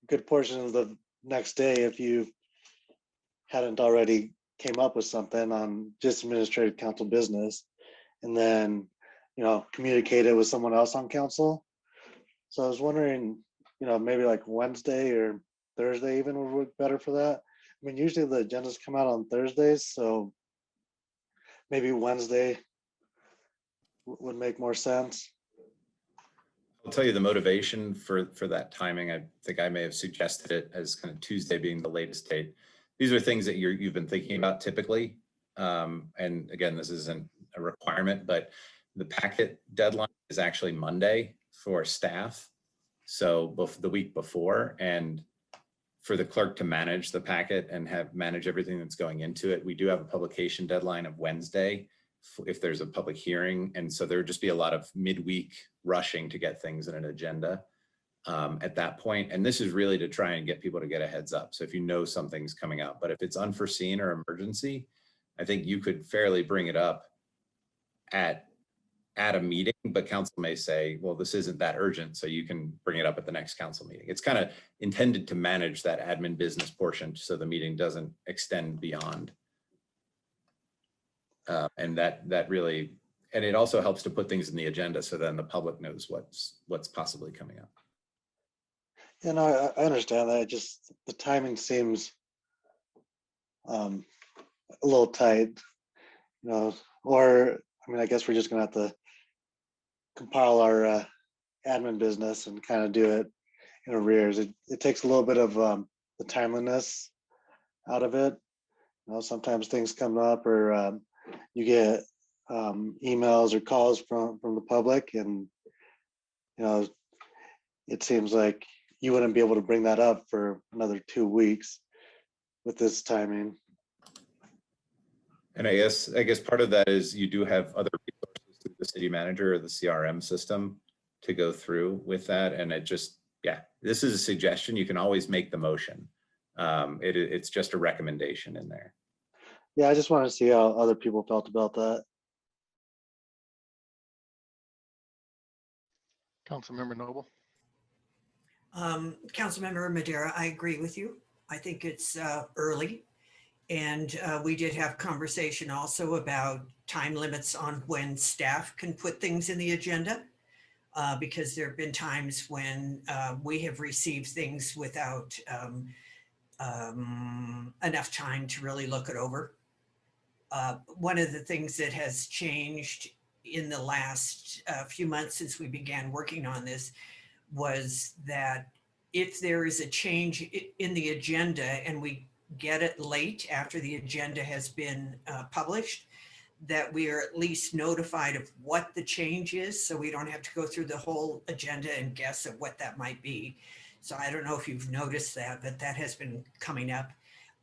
a good portion of the next day if you hadn't already came up with something on just administrative council business, and then, communicate it with someone else on council. So I was wondering, maybe like Wednesday or Thursday even would work better for that. I mean, usually the agendas come out on Thursdays, so maybe Wednesday would make more sense. I'll tell you the motivation for that timing. I think I may have suggested it as kind of Tuesday being the latest date. These are things that you've been thinking about typically. And again, this isn't a requirement, but the packet deadline is actually Monday for staff. So the week before, and for the clerk to manage the packet and manage everything that's going into it, we do have a publication deadline of Wednesday if there's a public hearing. And so there would just be a lot of midweek rushing to get things in an agenda at that point. And this is really to try and get people to get a heads up. So if you know something's coming up, but if it's unforeseen or emergency, I think you could fairly bring it up at a meeting, but council may say, well, this isn't that urgent, so you can bring it up at the next council meeting. It's kind of intended to manage that admin business portion so the meeting doesn't extend beyond. And that really, and it also helps to put things in the agenda so then the public knows what's possibly coming up. I understand that. Just the timing seems a little tight, or I mean, I guess we're just gonna have to compile our admin business and kind of do it in arrears. It takes a little bit of the timeliness out of it. Sometimes things come up, or you get emails or calls from the public, and it seems like you wouldn't be able to bring that up for another 2 weeks with this timing. And I guess part of that is you do have other resources through the city manager or the CRM system to go through with that. And it just, yeah, this is a suggestion. You can always make the motion. It's just a recommendation in there. Yeah, I just wanted to see how other people felt about that. Councilmember Noble. Councilmember Madera, I agree with you. I think it's early. And we did have conversation also about time limits on when staff can put things in the agenda, because there have been times when we have received things without enough time to really look it over. One of the things that has changed in the last few months since we began working on this was that if there is a change in the agenda and we get it late after the agenda has been published, that we are at least notified of what the change is, so we don't have to go through the whole agenda and guess at what that might be. So I don't know if you've noticed that, but that has been coming up.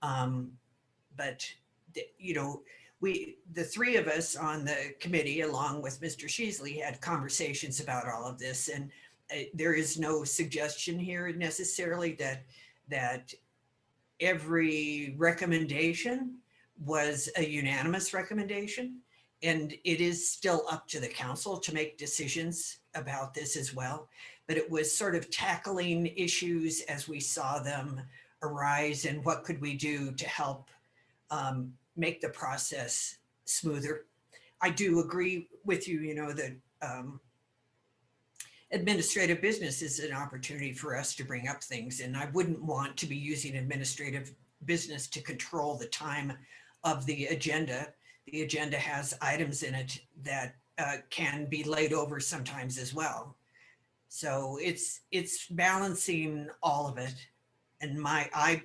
But the three of us on the committee, along with Mr. Sheasley, had conversations about all of this, and there is no suggestion here necessarily that every recommendation was a unanimous recommendation, and it is still up to the council to make decisions about this as well. But it was sort of tackling issues as we saw them arise, and what could we do to help make the process smoother. I do agree with you, that administrative business is an opportunity for us to bring up things, and I wouldn't want to be using administrative business to control the time of the agenda. The agenda has items in it that can be laid over sometimes as well. So it's balancing all of it, and I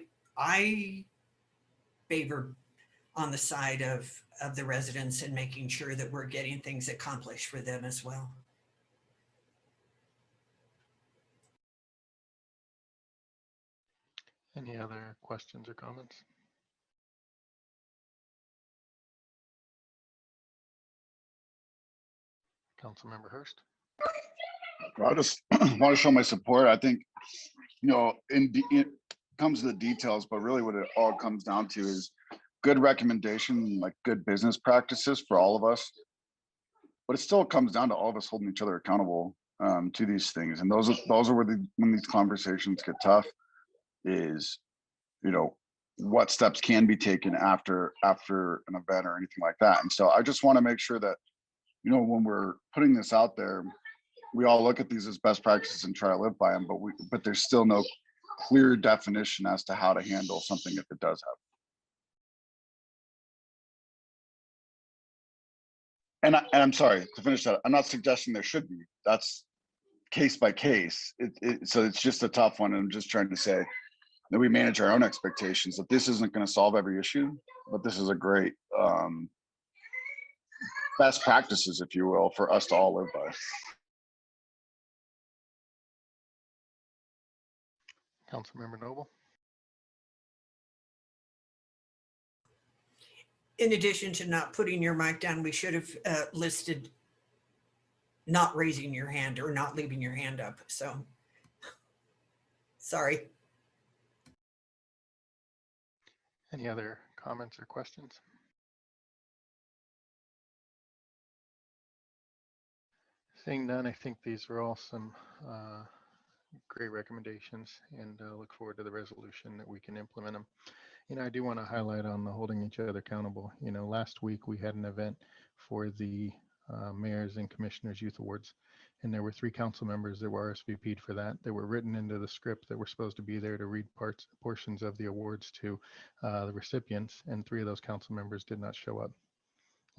favor on the side of the residents and making sure that we're getting things accomplished for them as well. Any other questions or comments? Councilmember Hurst. I just want to show my support. I think, it comes to the details, but really what it all comes down to is good recommendation, like good business practices for all of us. But it still comes down to all of us holding each other accountable to these things. And those are where when these conversations get tough is, what steps can be taken after an event or anything like that. And so I just want to make sure that, when we're putting this out there, we all look at these as best practices and try to live by them, but there's still no clear definition as to how to handle something if it does happen. And I'm sorry to finish that. I'm not suggesting there should be. That's case by case. So it's just a tough one. And I'm just trying to say that we manage our own expectations, that this isn't going to solve every issue, but this is a great best practices, if you will, for us to all live by. Councilmember Noble. In addition to not putting your mic down, we should have listed not raising your hand or not leaving your hand up. So, sorry. Any other comments or questions? Seeing none, I think these are all some great recommendations, and look forward to the resolution that we can implement them. I do want to highlight on the holding each other accountable. Last week we had an event for the Mayors and Commissioners Youth Awards, and there were 3 council members that were RSVP'd for that. They were written into the script that were supposed to be there to read portions of the awards to the recipients, and 3 of those council members did not show up.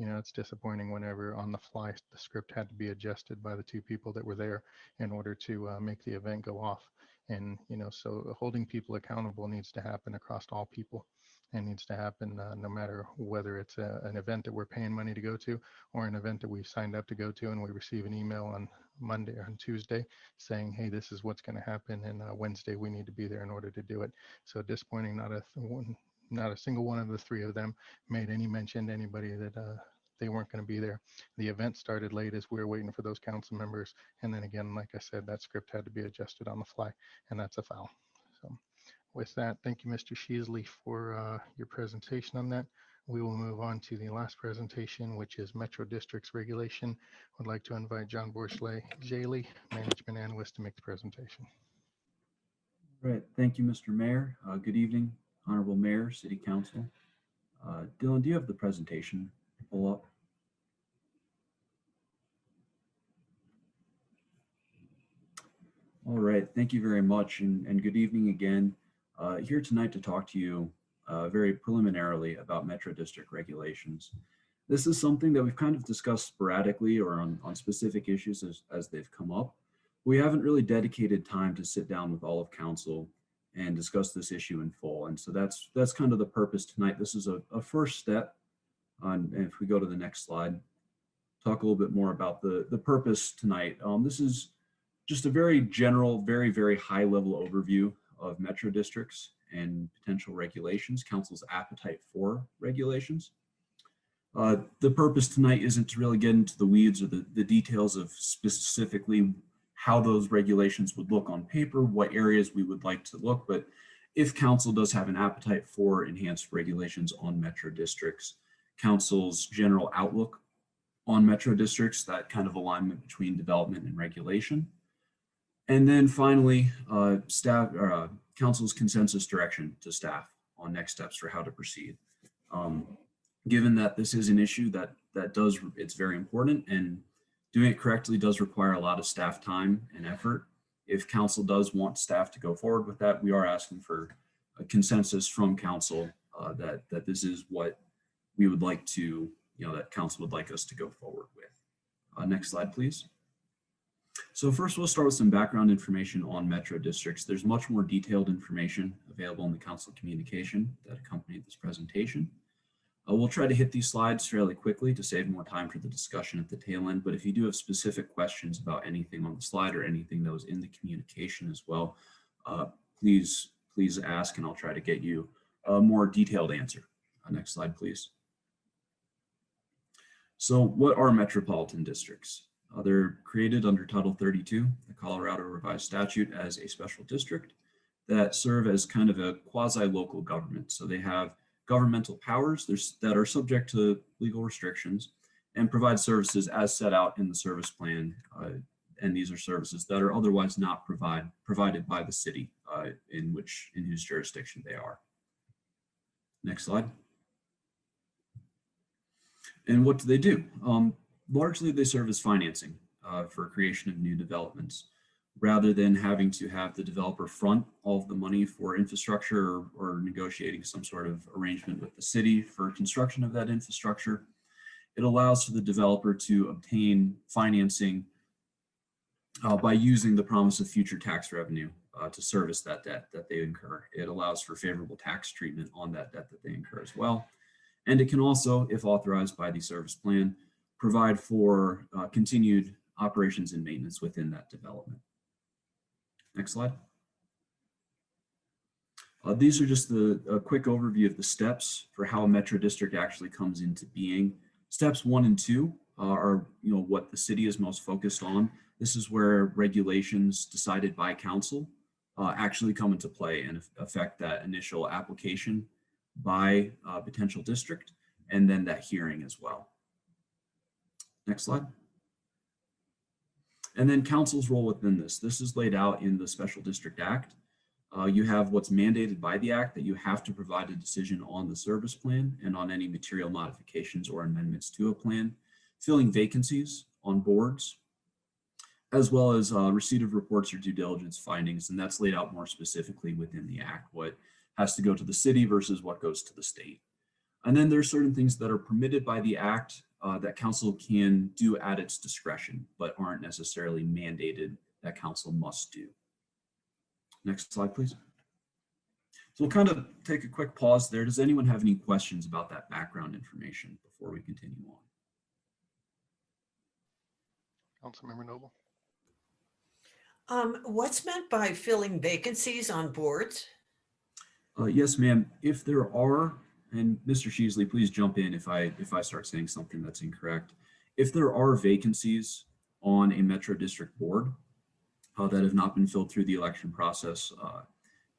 It's disappointing whenever on the fly the script had to be adjusted by the 2 people that were there in order to make the event go off. And, so holding people accountable needs to happen across all people, and needs to happen no matter whether it's an event that we're paying money to go to or an event that we've signed up to go to and we receive an email on Monday or on Tuesday saying, hey, this is what's going to happen, and Wednesday we need to be there in order to do it. So disappointing, not a single one of the 3 of them made any mention to anybody that they weren't going to be there. The event started late as we were waiting for those council members. And then again, like I said, that script had to be adjusted on the fly, and that's a foul. So with that, thank you, Mr. Sheasley, for your presentation on that. We will move on to the last presentation, which is Metro Districts Regulation. I'd like to invite John Bourgelet-Jaley, Management Analyst, to make the presentation. Right. Thank you, Mr. Mayor. Good evening, Honorable Mayor, City Council. Dylan, do you have the presentation pull up? All right. Thank you very much, and good evening again. Here tonight to talk to you very preliminarily about Metro District regulations. This is something that we've kind of discussed sporadically or on specific issues as they've come up. We haven't really dedicated time to sit down with all of council and discuss this issue in full. And so that's kind of the purpose tonight. This is a first step on, and if we go to the next slide, talk a little bit more about the purpose tonight. This is just a very general, very, very high level overview of Metro districts and potential regulations, council's appetite for regulations. The purpose tonight isn't to really get into the weeds or the details of specifically how those regulations would look on paper, what areas we would like to look, but if council does have an appetite for enhanced regulations on Metro districts, council's general outlook on Metro districts, that kind of alignment between development and regulation. And then finally, council's consensus direction to staff on next steps for how to proceed. Given that this is an issue it's very important, and doing it correctly does require a lot of staff time and effort. If council does want staff to go forward with that, we are asking for a consensus from council that this is what we would like to, that council would like us to go forward with. Next slide, please. So first we'll start with some background information on Metro districts. There's much more detailed information available in the council communication that accompanied this presentation. We'll try to hit these slides fairly quickly to save more time for the discussion at the tail end, but if you do have specific questions about anything on the slide or anything that was in the communication as well, please please ask and I'll try to get you a more detailed answer. Next slide, please. So what are metropolitan districts? They're created under Title 32, the Colorado Revised Statute, as a special district that serve as kind of a quasi-local government. So they have governmental powers that are subject to legal restrictions and provide services as set out in the service plan. And these are services that are otherwise not provided by the city in whose jurisdiction they are. Next slide. And what do? Largely, they serve as financing for creation of new developments, rather than having to have the developer front all of the money for infrastructure or negotiating some sort of arrangement with the city for construction of that infrastructure. It allows for the developer to obtain financing by using the promise of future tax revenue to service that debt that they incur. It allows for favorable tax treatment on that debt that they incur as well. And it can also, if authorized by the service plan, provide for continued operations and maintenance within that development. Next slide. These are just a quick overview of the steps for how a metro district actually comes into being. Steps 1 and 2 are what the city is most focused on. This is where regulations decided by council actually come into play and affect that initial application by a potential district, and then that hearing as well. Next slide. And then council's role within this. This is laid out in the Special District Act. You have what's mandated by the act, that you have to provide a decision on the service plan and on any material modifications or amendments to a plan, filling vacancies on boards, as well as receipt of reports or due diligence findings. And that's laid out more specifically within the act, what has to go to the city versus what goes to the state. And then there's certain things that are permitted by the act that council can do at its discretion, but aren't necessarily mandated that council must do. Next slide, please. So we'll kind of take a quick pause there. Does anyone have any questions about that background information before we continue on? Councilmember Noble. What's meant by filling vacancies on boards? Yes, ma'am. If there are, and Mr. Sheasley, please jump in if I start saying something that's incorrect. If there are vacancies on a Metro District board that have not been filled through the election process,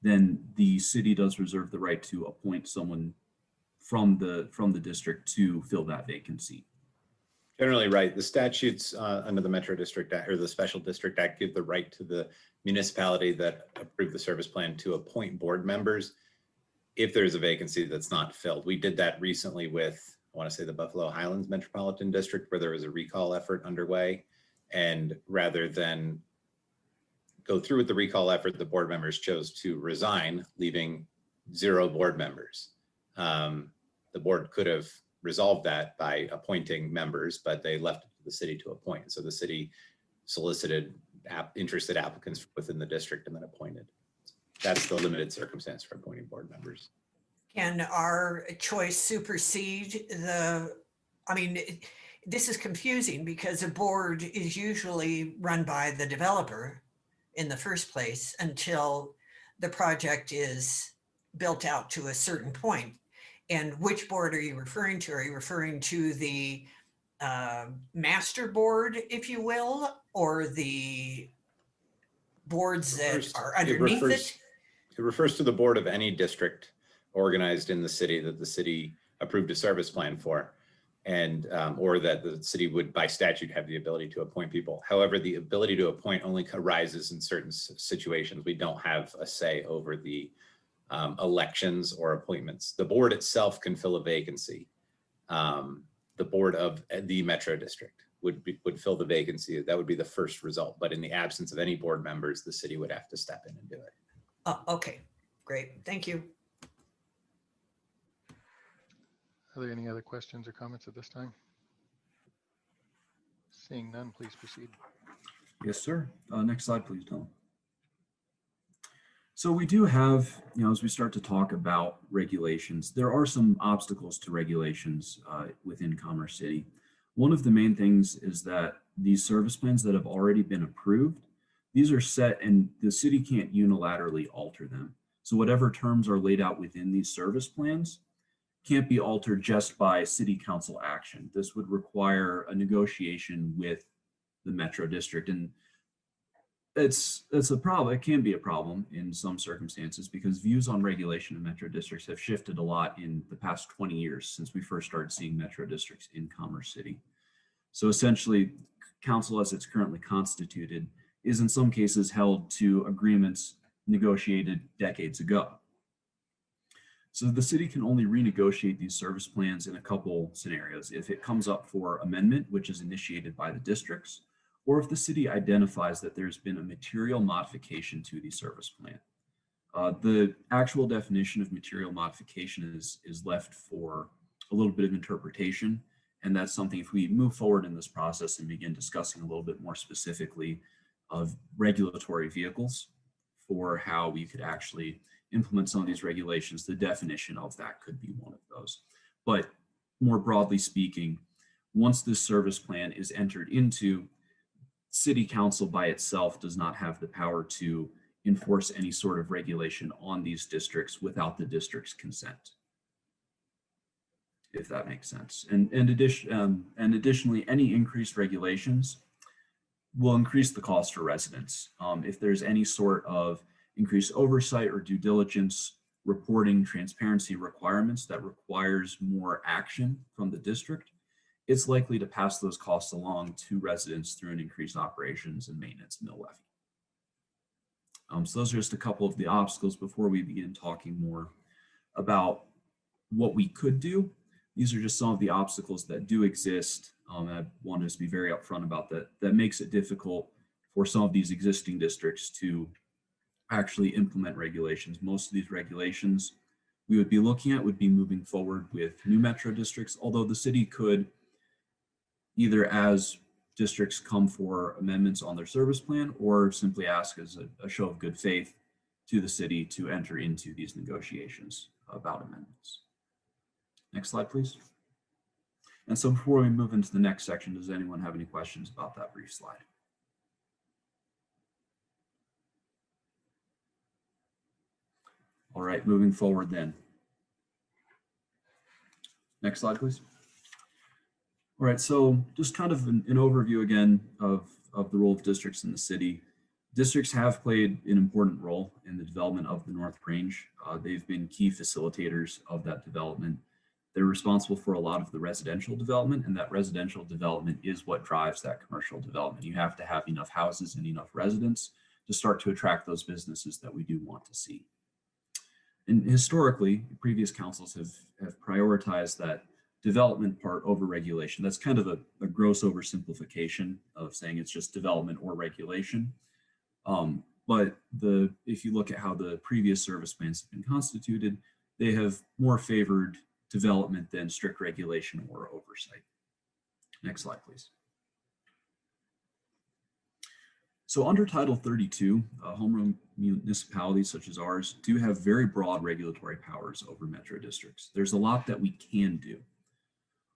then the city does reserve the right to appoint someone from the district to fill that vacancy. Generally, right. The statutes under the Metro District Act or the Special District Act give the right to the municipality that approved the service plan to appoint board members if there's a vacancy that's not filled. We did that recently with, I want to say, the Buffalo Highlands Metropolitan District, where there was a recall effort underway. And rather than go through with the recall effort, the board members chose to resign, leaving 0 board members. The board could have resolved that by appointing members, but they left it to the city to appoint. So the city solicited interested applicants within the district and then appointed. That's the limited circumstance for appointing board members. Can our choice supersede this is confusing because a board is usually run by the developer in the first place until the project is built out to a certain point. And which board are you referring to? Are you referring to the master board, if you will, or the boards that are underneath it? It refers to the board of any district organized in the city that the city approved a service plan for, and or that the city would by statute have the ability to appoint people. However, the ability to appoint only arises in certain situations. We don't have a say over the elections or appointments. The board itself can fill a vacancy. The board of the Metro District would fill the vacancy. That would be the first result. But in the absence of any board members, the city would have to step in and do it. Oh, okay, great. Thank you. Are there any other questions or comments at this time? Seeing none, please proceed. Yes, sir. Next slide, please, Tom. So we do have, as we start to talk about regulations, there are some obstacles to regulations within Commerce City. One of the main things is that these service plans that have already been approved, these are set and the city can't unilaterally alter them. So whatever terms are laid out within these service plans can't be altered just by city council action. This would require a negotiation with the Metro District. And it's a problem. It can be a problem in some circumstances because views on regulation of Metro Districts have shifted a lot in the past 20 years since we first started seeing Metro Districts in Commerce City. So essentially, council as it's currently constituted is in some cases held to agreements negotiated decades ago. So the city can only renegotiate these service plans in a couple scenarios. If it comes up for amendment, which is initiated by the districts, or if the city identifies that there's been a material modification to the service plan. The actual definition of material modification is left for a little bit of interpretation. And that's something, if we move forward in this process and begin discussing a little bit more specifically of regulatory vehicles for how we could actually implement some of these regulations, the definition of that could be one of those. But more broadly speaking, once this service plan is entered into, city council by itself does not have the power to enforce any sort of regulation on these districts without the district's consent, if that makes sense. And additionally, any increased regulations will increase the cost for residents. If there's any sort of increased oversight or due diligence, reporting, transparency requirements that requires more action from the district, it's likely to pass those costs along to residents through an increased operations and maintenance mill levy. So those are just a couple of the obstacles before we begin talking more about what we could do. These are just some of the obstacles that do exist. And I want us to be very upfront about that. That makes it difficult for some of these existing districts to actually implement regulations. Most of these regulations we would be looking at would be moving forward with new Metro districts, although the city could, either as districts come for amendments on their service plan or simply ask as a show of good faith to the city to enter into these negotiations about amendments. Next slide, please. And so before we move into the next section, does anyone have any questions about that brief slide? All right, moving forward then. Next slide, please. All right, so just kind of an overview again of the role of districts in the city. Districts have played an important role in the development of the North Range. They've been key facilitators of that development. They're responsible for a lot of the residential development, and that residential development is what drives that commercial development. You have to have enough houses and enough residents to start to attract those businesses that we do want to see. And historically, previous councils have prioritized that development part over regulation. That's kind of a gross oversimplification of saying it's just development or regulation. But if you look at how the previous service plans have been constituted, they have more favored development than strict regulation or oversight. Next slide, please. So under Title 32, home rule municipalities such as ours do have very broad regulatory powers over metro districts. There's a lot that we can do.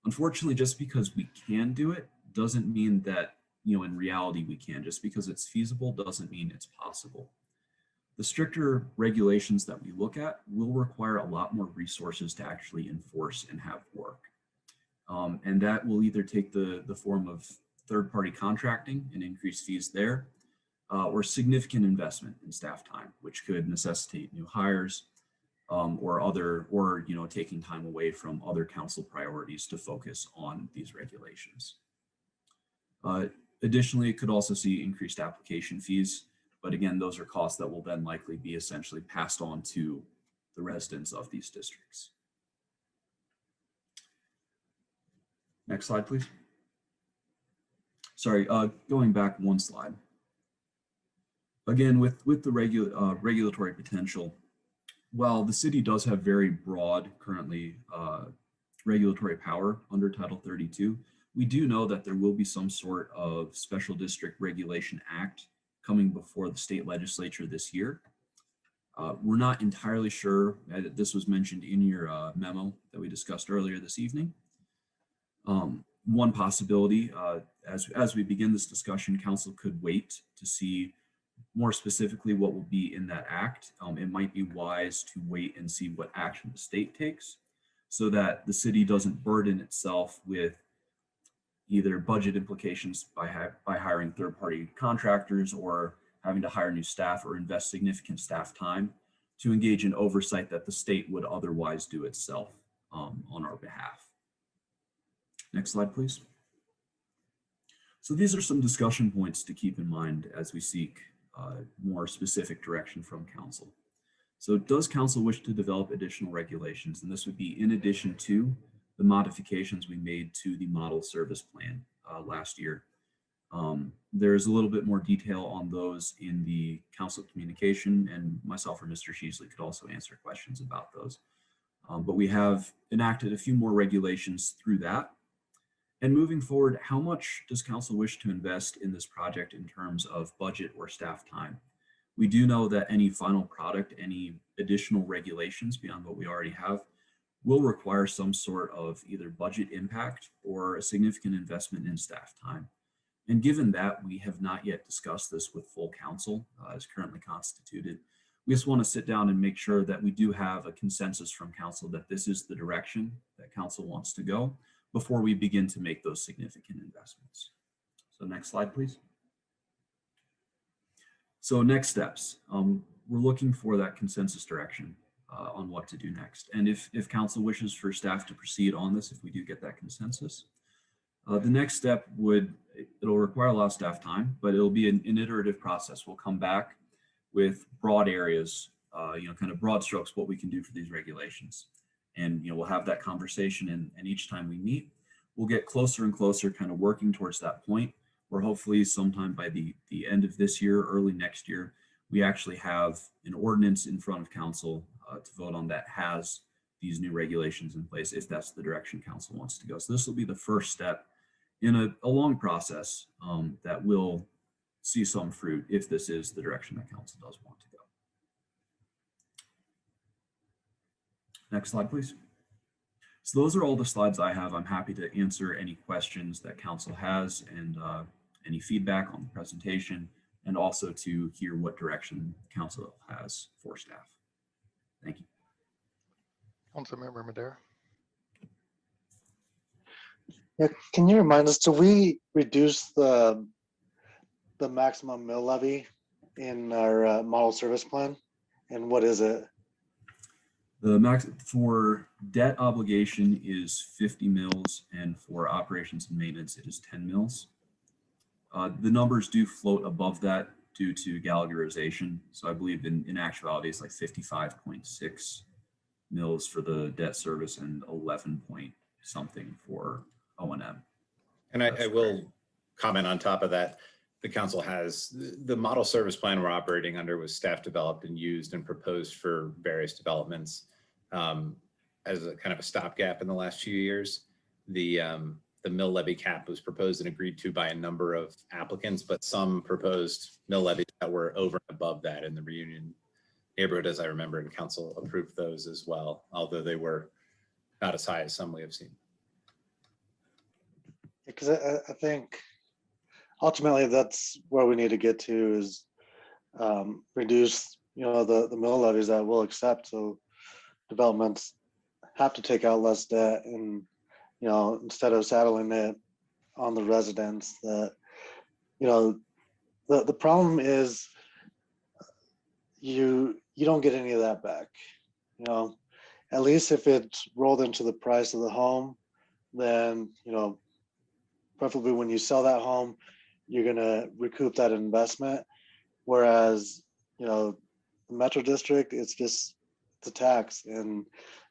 Unfortunately, just because we can do it doesn't mean that, in reality we can. Just because it's feasible doesn't mean it's possible. The stricter regulations that we look at will require a lot more resources to actually enforce and have work. And that will either take the form of third-party contracting and increased fees there, or significant investment in staff time, which could necessitate new hires or taking time away from other council priorities to focus on these regulations. Additionally, it could also see increased application fees. But again, those are costs that will then likely be essentially passed on to the residents of these districts. Next slide, please. Sorry, going back one slide. Again, with the regulatory potential, while the city does have very broad currently regulatory power under Title 32, we do know that there will be some sort of Special District Regulation Act coming before the state legislature this year. We're not entirely sure. This was mentioned in your memo that we discussed earlier this evening. One possibility, as we begin this discussion, council could wait to see more specifically what will be in that act, it might be wise to wait and see what action the state takes so that the city doesn't burden itself with either budget implications by hiring third-party contractors or having to hire new staff or invest significant staff time to engage in oversight that the state would otherwise do itself on our behalf. Next slide, please. So these are some discussion points to keep in mind as we seek more specific direction from council. So does council wish to develop additional regulations? And this would be in addition to the modifications we made to the model service plan last year. There's a little bit more detail on those in the council communication, and myself or Mr. Sheasley could also answer questions about those. But we have enacted a few more regulations through that. And moving forward, how much does council wish to invest in this project in terms of budget or staff time? We do know that any final product, any additional regulations beyond what we already have, will require some sort of either budget impact or a significant investment in staff time. And given that we have not yet discussed this with full council as currently constituted, we just want to sit down and make sure that we do have a consensus from council that this is the direction that council wants to go before we begin to make those significant investments. So next slide, please. So next steps, we're looking for that consensus direction on what to do next. And if council wishes for staff to proceed on this, if we do get that consensus, the next step it'll require a lot of staff time, but it'll be an iterative process. We'll come back with broad areas, kind of broad strokes, what we can do for these regulations. And, we'll have that conversation, and each time we meet, we'll get closer and closer, kind of working towards that point where hopefully sometime by the end of this year, early next year, we actually have an ordinance in front of council to vote on that has these new regulations in place, if that's the direction council wants to go. So this will be the first step in a long process that will see some fruit if this is the direction that council does want to go. Next slide, please. So those are all the slides I have. I'm happy to answer any questions that council has and any feedback on the presentation, and also to hear what direction council has for staff. Thank you. Councilmember Madera. Yeah, can you remind us, do we reduce the maximum mill levy in our model service plan? And what is it? The max for debt obligation is 50 mils, and for operations and maintenance, it is 10 mils. The numbers do float above that due to Gallagherization. So I believe in actuality, it's like 55.6 mils for the debt service and 11 point something for O&M. And I will comment on top of that. The council has the model service plan we're operating under was staff developed and used and proposed for various developments as a kind of a stopgap in the last few years. The mill levy cap was proposed and agreed to by a number of applicants, but some proposed mill levies that were over and above that in the Reunion neighborhood, as I remember, and council approved those as well, although they were not as high as some we have seen. Because I think ultimately that's where we need to get to is reduce, the mill levies that we'll accept. So developments have to take out less debt, and instead of saddling it on the residents, that the problem is you don't get any of that back. At least if it's rolled into the price of the home, then preferably when you sell that home, you're gonna recoup that investment. Whereas the Metro District, it's a tax, and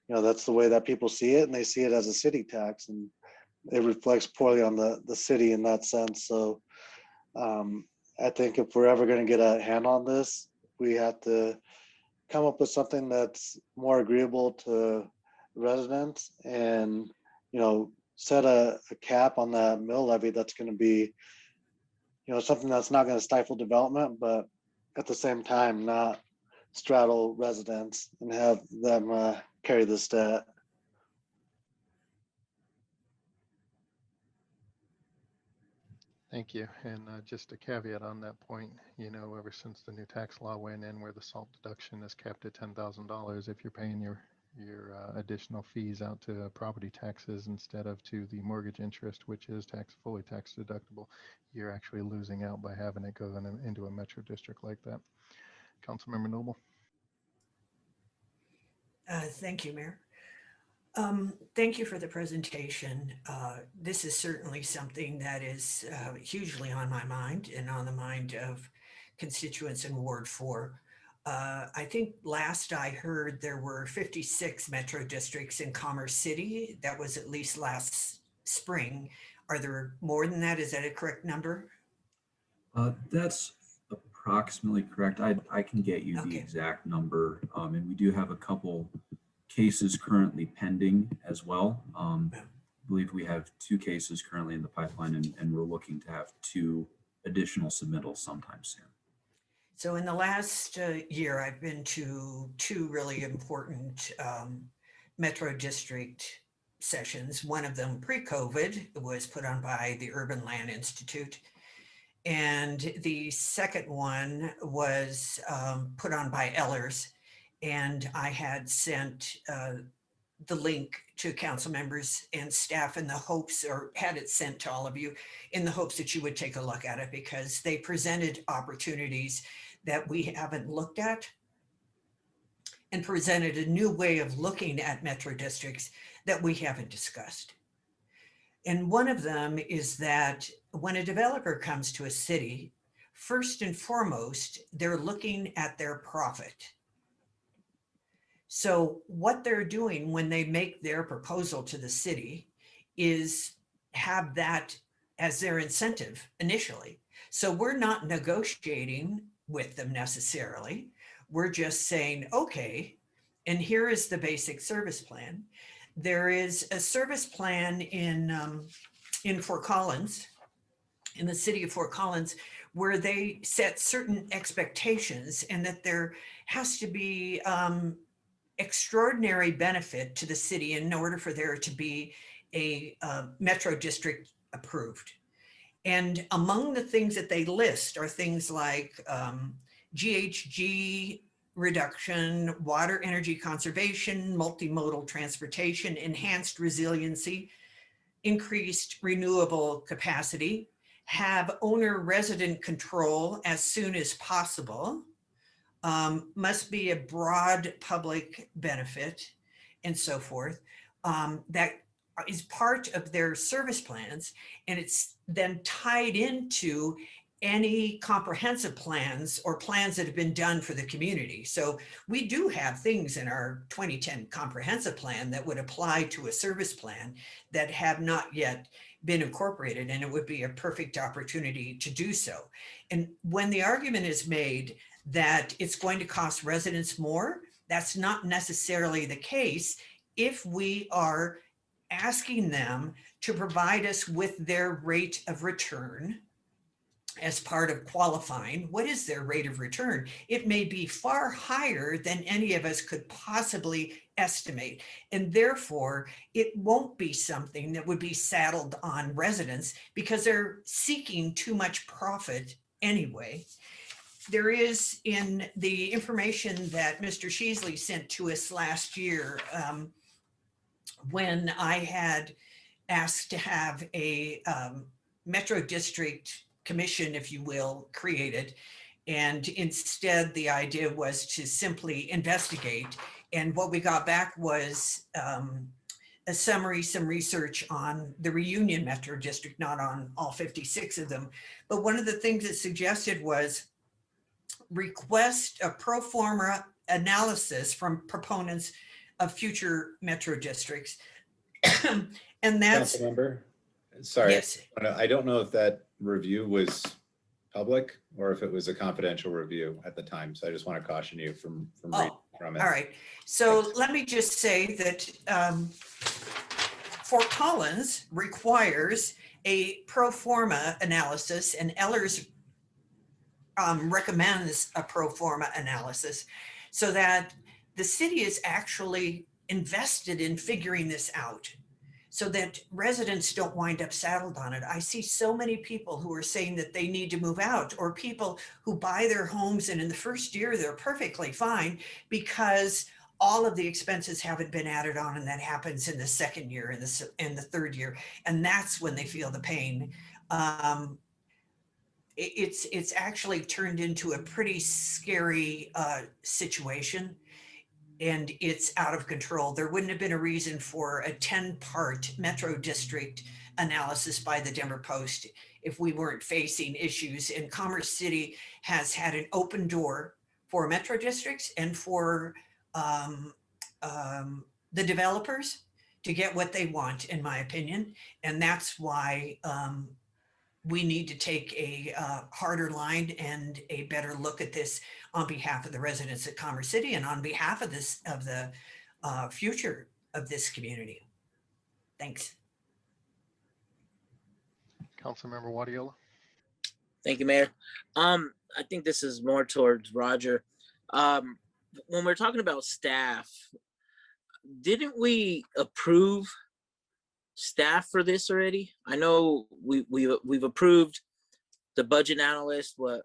that's the way that people see it, and they see it as a city tax, and it reflects poorly on the city in that sense. So I think if we're ever going to get a hand on this, we have to come up with something that's more agreeable to residents, and set a cap on that mill levy that's going to be something that's not going to stifle development, but at the same time not straddle residents and have them carry this debt. Thank you. And just a caveat on that point, you know, ever since the new tax law went in where the SALT deduction is capped at $10,000, if you're paying your additional fees out to property taxes instead of to the mortgage interest, which is fully tax deductible, you're actually losing out by having it go into a metro district like that. Councilmember Noble. Thank you, Mayor. Thank you for the presentation. This is certainly something that is hugely on my mind and on the mind of constituents in Ward 4. I think last I heard there were 56 metro districts in Commerce City. That was at least last spring. Are there more than that? Is that a correct number? That's approximately correct. I can get you the exact number. And we do have a couple cases currently pending as well. I believe we have 2 cases currently in the pipeline, and we're looking to have 2 additional submittals sometime soon. So in the last year, I've been to 2 really important Metro District sessions. One of them pre-COVID was put on by the Urban Land Institute. And the second one was put on by Ehlers. And I had sent the link to council members and staff in the hopes, or had it sent to all of you in the hopes that you would take a look at it, because they presented opportunities that we haven't looked at and presented a new way of looking at metro districts that we haven't discussed. And one of them is that when a developer comes to a city, first and foremost, they're looking at their profit. So what they're doing when they make their proposal to the city is have that as their incentive initially. So we're not negotiating with them necessarily. We're just saying, okay, and here is the basic service plan. There is a service plan in Fort Collins, in the city of Fort Collins, where they set certain expectations and that there has to be extraordinary benefit to the city in order for there to be a metro district approved. And among the things that they list are things like GHG reduction, water energy conservation, multimodal transportation, enhanced resiliency, increased renewable capacity, have owner resident control as soon as possible, must be a broad public benefit, and so forth. That is part of their service plans, and it's then tied into any comprehensive plans or plans that have been done for the community. So we do have things in our 2010 comprehensive plan that would apply to a service plan that have not yet been incorporated, and it would be a perfect opportunity to do so. And when the argument is made that it's going to cost residents more, that's not necessarily the case if we are asking them to provide us with their rate of return as part of qualifying. What is their rate of return? It may be far higher than any of us could possibly estimate. And therefore, it won't be something that would be saddled on residents because they're seeking too much profit anyway. There is in the information that Mr. Sheasley sent to us last year, when I had asked to have a Metro District Commission, if you will, created. And instead, the idea was to simply investigate. And what we got back was a summary, some research on the Reunion Metro District, not on all 56 of them. But one of the things it suggested was request a pro forma analysis from proponents of future metro districts. And that's— Councilmember, sorry, Yes. I don't know if that review was public or if it was a confidential review at the time. So I just want to caution you from reading from it. All right. So let me just say that Fort Collins requires a pro forma analysis, and Ehlers recommends a pro forma analysis so that the city is actually invested in figuring this out. so that residents don't wind up saddled on it. I see so many people who are saying that they need to move out, or people who buy their homes and in the first year they're perfectly fine because all of the expenses haven't been added on, and that happens in the second year and the third year, and that's when they feel the pain. It's actually turned into a pretty scary situation, and it's out of control. There wouldn't have been a reason for a 10-part Metro District analysis by the Denver Post if we weren't facing issues. And Commerce City has had an open door for Metro Districts and for the developers to get what they want, in my opinion. And that's why we need to take a harder line and a better look at this on behalf of the residents of Commerce City and on behalf of the future of this community. Thanks. Councilmember Wadiola. Thank you, Mayor. I think this is more towards Roger. When we're talking about staff, didn't we approve staff for this already? I know we've approved the budget analyst, what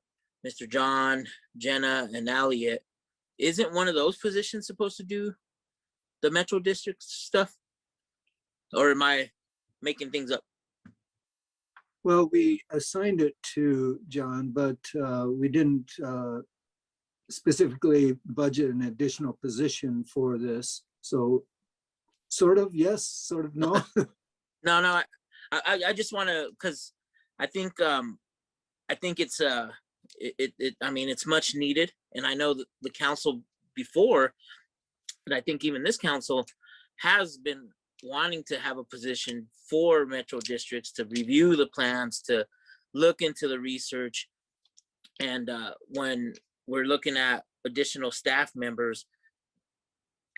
Mr. John, Jenna, and Elliot. Isn't one of those positions supposed to do the Metro District stuff? Or am I making things up? Well, we assigned it to John, but we didn't specifically budget an additional position for this. So sort of yes, sort of no. No, I just want to, because I think it's I mean, it's much needed, and I know that the council before, and I think even this council has been wanting to have a position for Metro Districts to review the plans, to look into the research, and when we're looking at additional staff members,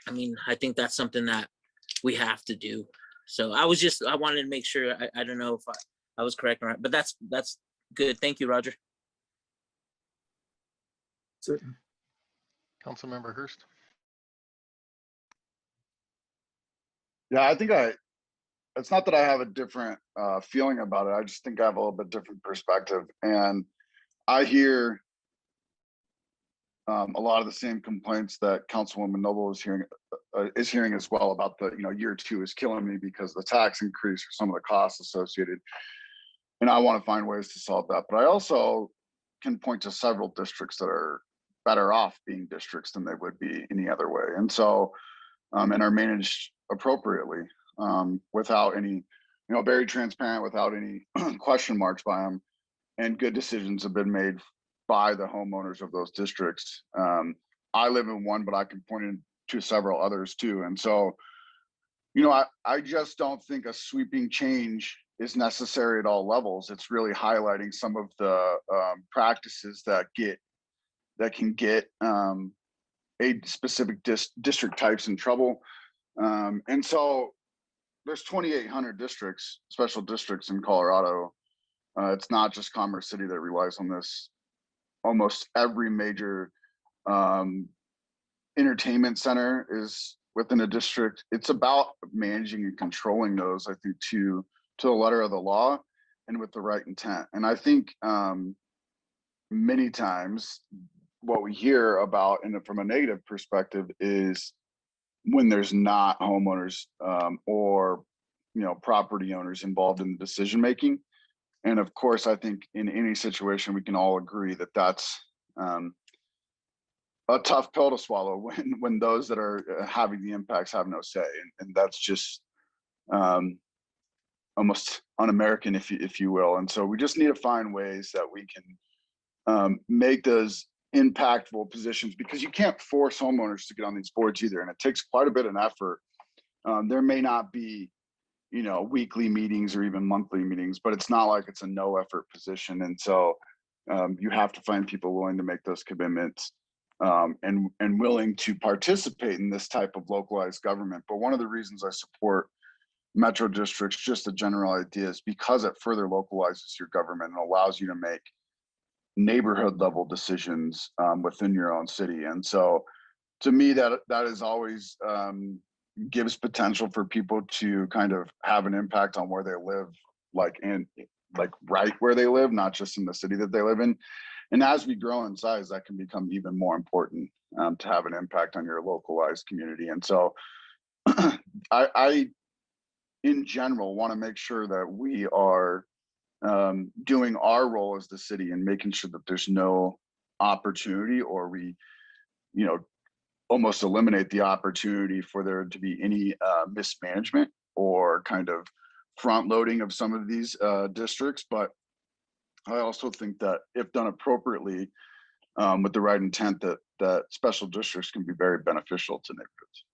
I mean, I think that's something that we have to do. So I wanted to make sure, I don't know if I was correct or not, but that's good. Thank you, Roger. Certainly. Councilmember Hurst. Yeah, I think it's not that I have a different feeling about it. I just think I have a little bit different perspective. And I hear a lot of the same complaints that Councilwoman Noble is hearing as well about the, year two is killing me because the tax increase or some of the costs associated. And I want to find ways to solve that. But I also can point to several districts that are better off being districts than they would be any other way. And so, and are managed appropriately without any, very transparent, without any question marks by them. And good decisions have been made by the homeowners of those districts. I live in one, but I can point to several others too. And so, I just don't think a sweeping change is necessary at all levels. It's really highlighting some of the practices that can get a specific district types in trouble. And so there's 2,800 districts, special districts in Colorado. It's not just Commerce City that relies on this. Almost every major entertainment center is within a district. It's about managing and controlling those, I think, to the letter of the law and with the right intent. And I think many times what we hear about, and from a negative perspective, is when there's not homeowners or property owners involved in the decision making. And of course, I think in any situation we can all agree that that's a tough pill to swallow when those that are having the impacts have no say, and that's just almost un-American, if you will. And so we just need to find ways that we can make those impactful positions, because you can't force homeowners to get on these boards either, and it takes quite a bit of effort. There may not be weekly meetings or even monthly meetings, but it's not like it's a no effort position. And so you have to find people willing to make those commitments and willing to participate in this type of localized government. But one of the reasons I support Metro Districts, just a general idea, is because it further localizes your government and allows you to make neighborhood level decisions within your own city. And so to me, that is always gives potential for people to kind of have an impact on where they live, like right where they live, not just in the city that they live in. And as we grow in size, that can become even more important, to have an impact on your localized community. And so I in general want to make sure that we are doing our role as the city and making sure that there's no opportunity, or we, you know, almost eliminate the opportunity for there to be any mismanagement or kind of front loading of some of these districts. But I also think that if done appropriately, with the right intent, that special districts can be very beneficial to neighborhoods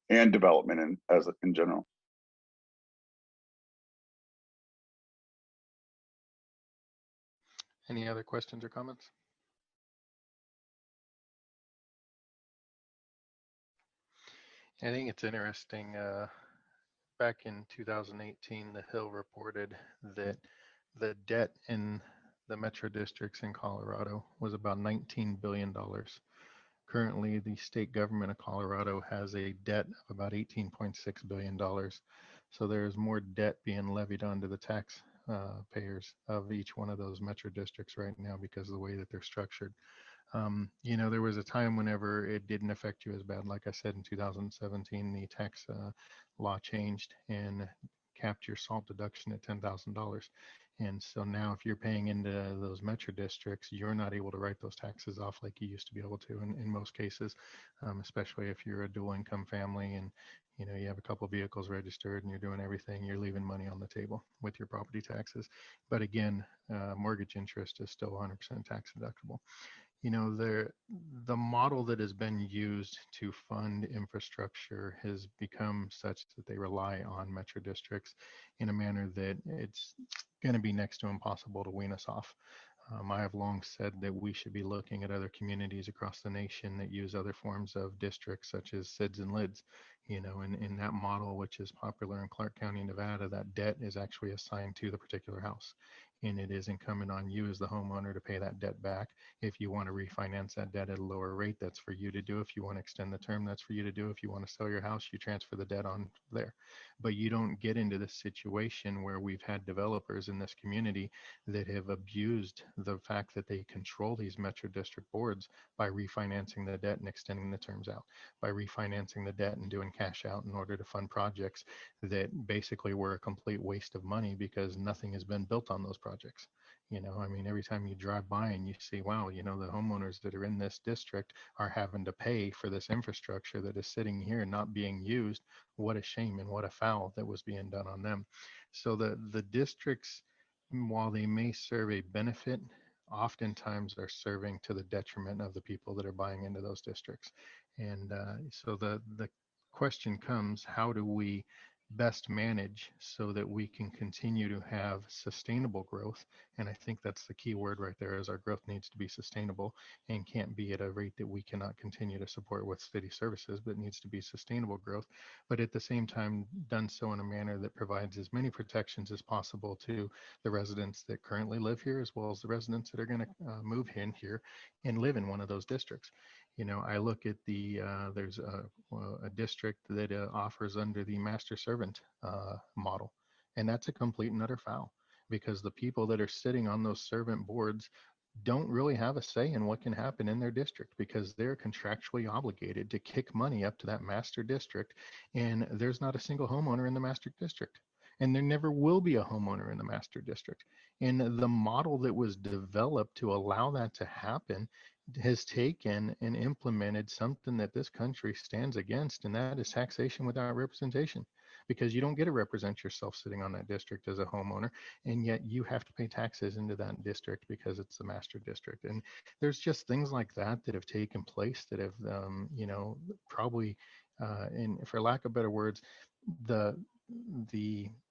and development in general. Any other questions or comments? I think it's interesting. Back in 2018, the Hill reported that the debt in the metro districts in Colorado was about $19 billion. Currently, the state government of Colorado has a debt of about $18.6 billion. So there's more debt being levied onto the tax payers of each one of those metro districts right now because of the way that they're structured. You know, there was a time whenever it didn't affect you as bad. Like I said, in 2017, the tax law changed and capped your SALT deduction at $10,000. And so now if you're paying into those metro districts, you're not able to write those taxes off like you used to be able to in most cases, especially if you're a dual income family and, you know, you have a couple vehicles registered and you're doing everything, you're leaving money on the table with your property taxes. But again, mortgage interest is still 100% tax deductible. You know, the model that has been used to fund infrastructure has become such that they rely on metro districts in a manner that it's going to be next to impossible to wean us off. I have long said that we should be looking at other communities across the nation that use other forms of districts, such as SIDS and LIDs. You know, in that model, which is popular in Clark County, Nevada, that debt is actually assigned to the particular house. And it is incumbent on you as the homeowner to pay that debt back. If you want to refinance that debt at a lower rate, that's for you to do. If you want to extend the term, that's for you to do. If you want to sell your house, you transfer the debt on there. But you don't get into this situation where we've had developers in this community that have abused the fact that they control these metro district boards by refinancing the debt and extending the terms out, by refinancing the debt and doing cash out in order to fund projects that basically were a complete waste of money because nothing has been built on those projects. You know, I mean, every time you drive by and you see, wow, you know, the homeowners that are in this district are having to pay for this infrastructure that is sitting here not being used. What a shame and what a foul that was being done on them. So the districts, while they may serve a benefit, oftentimes are serving to the detriment of the people that are buying into those districts. And so the question comes, how do we best manage so that we can continue to have sustainable growth? And I think that's the key word right there, is our growth needs to be sustainable and can't be at a rate that we cannot continue to support with city services, but needs to be sustainable growth, but at the same time done so in a manner that provides as many protections as possible to the residents that currently live here, as well as the residents that are going to move in here and live in one of those districts. You know, I look at there's a district that offers under the master servant model, and that's a complete and utter foul, because the people that are sitting on those servant boards don't really have a say in what can happen in their district, because they're contractually obligated to kick money up to that master district, and there's not a single homeowner in the master district. And there never will be a homeowner in the master district. And the model that was developed to allow that to happen has taken and implemented something that this country stands against, and that is taxation without representation. Because you don't get to represent yourself sitting on that district as a homeowner, and yet you have to pay taxes into that district because it's the master district. And there's just things like that that have taken place that have, you know, probably, and for lack of better words, the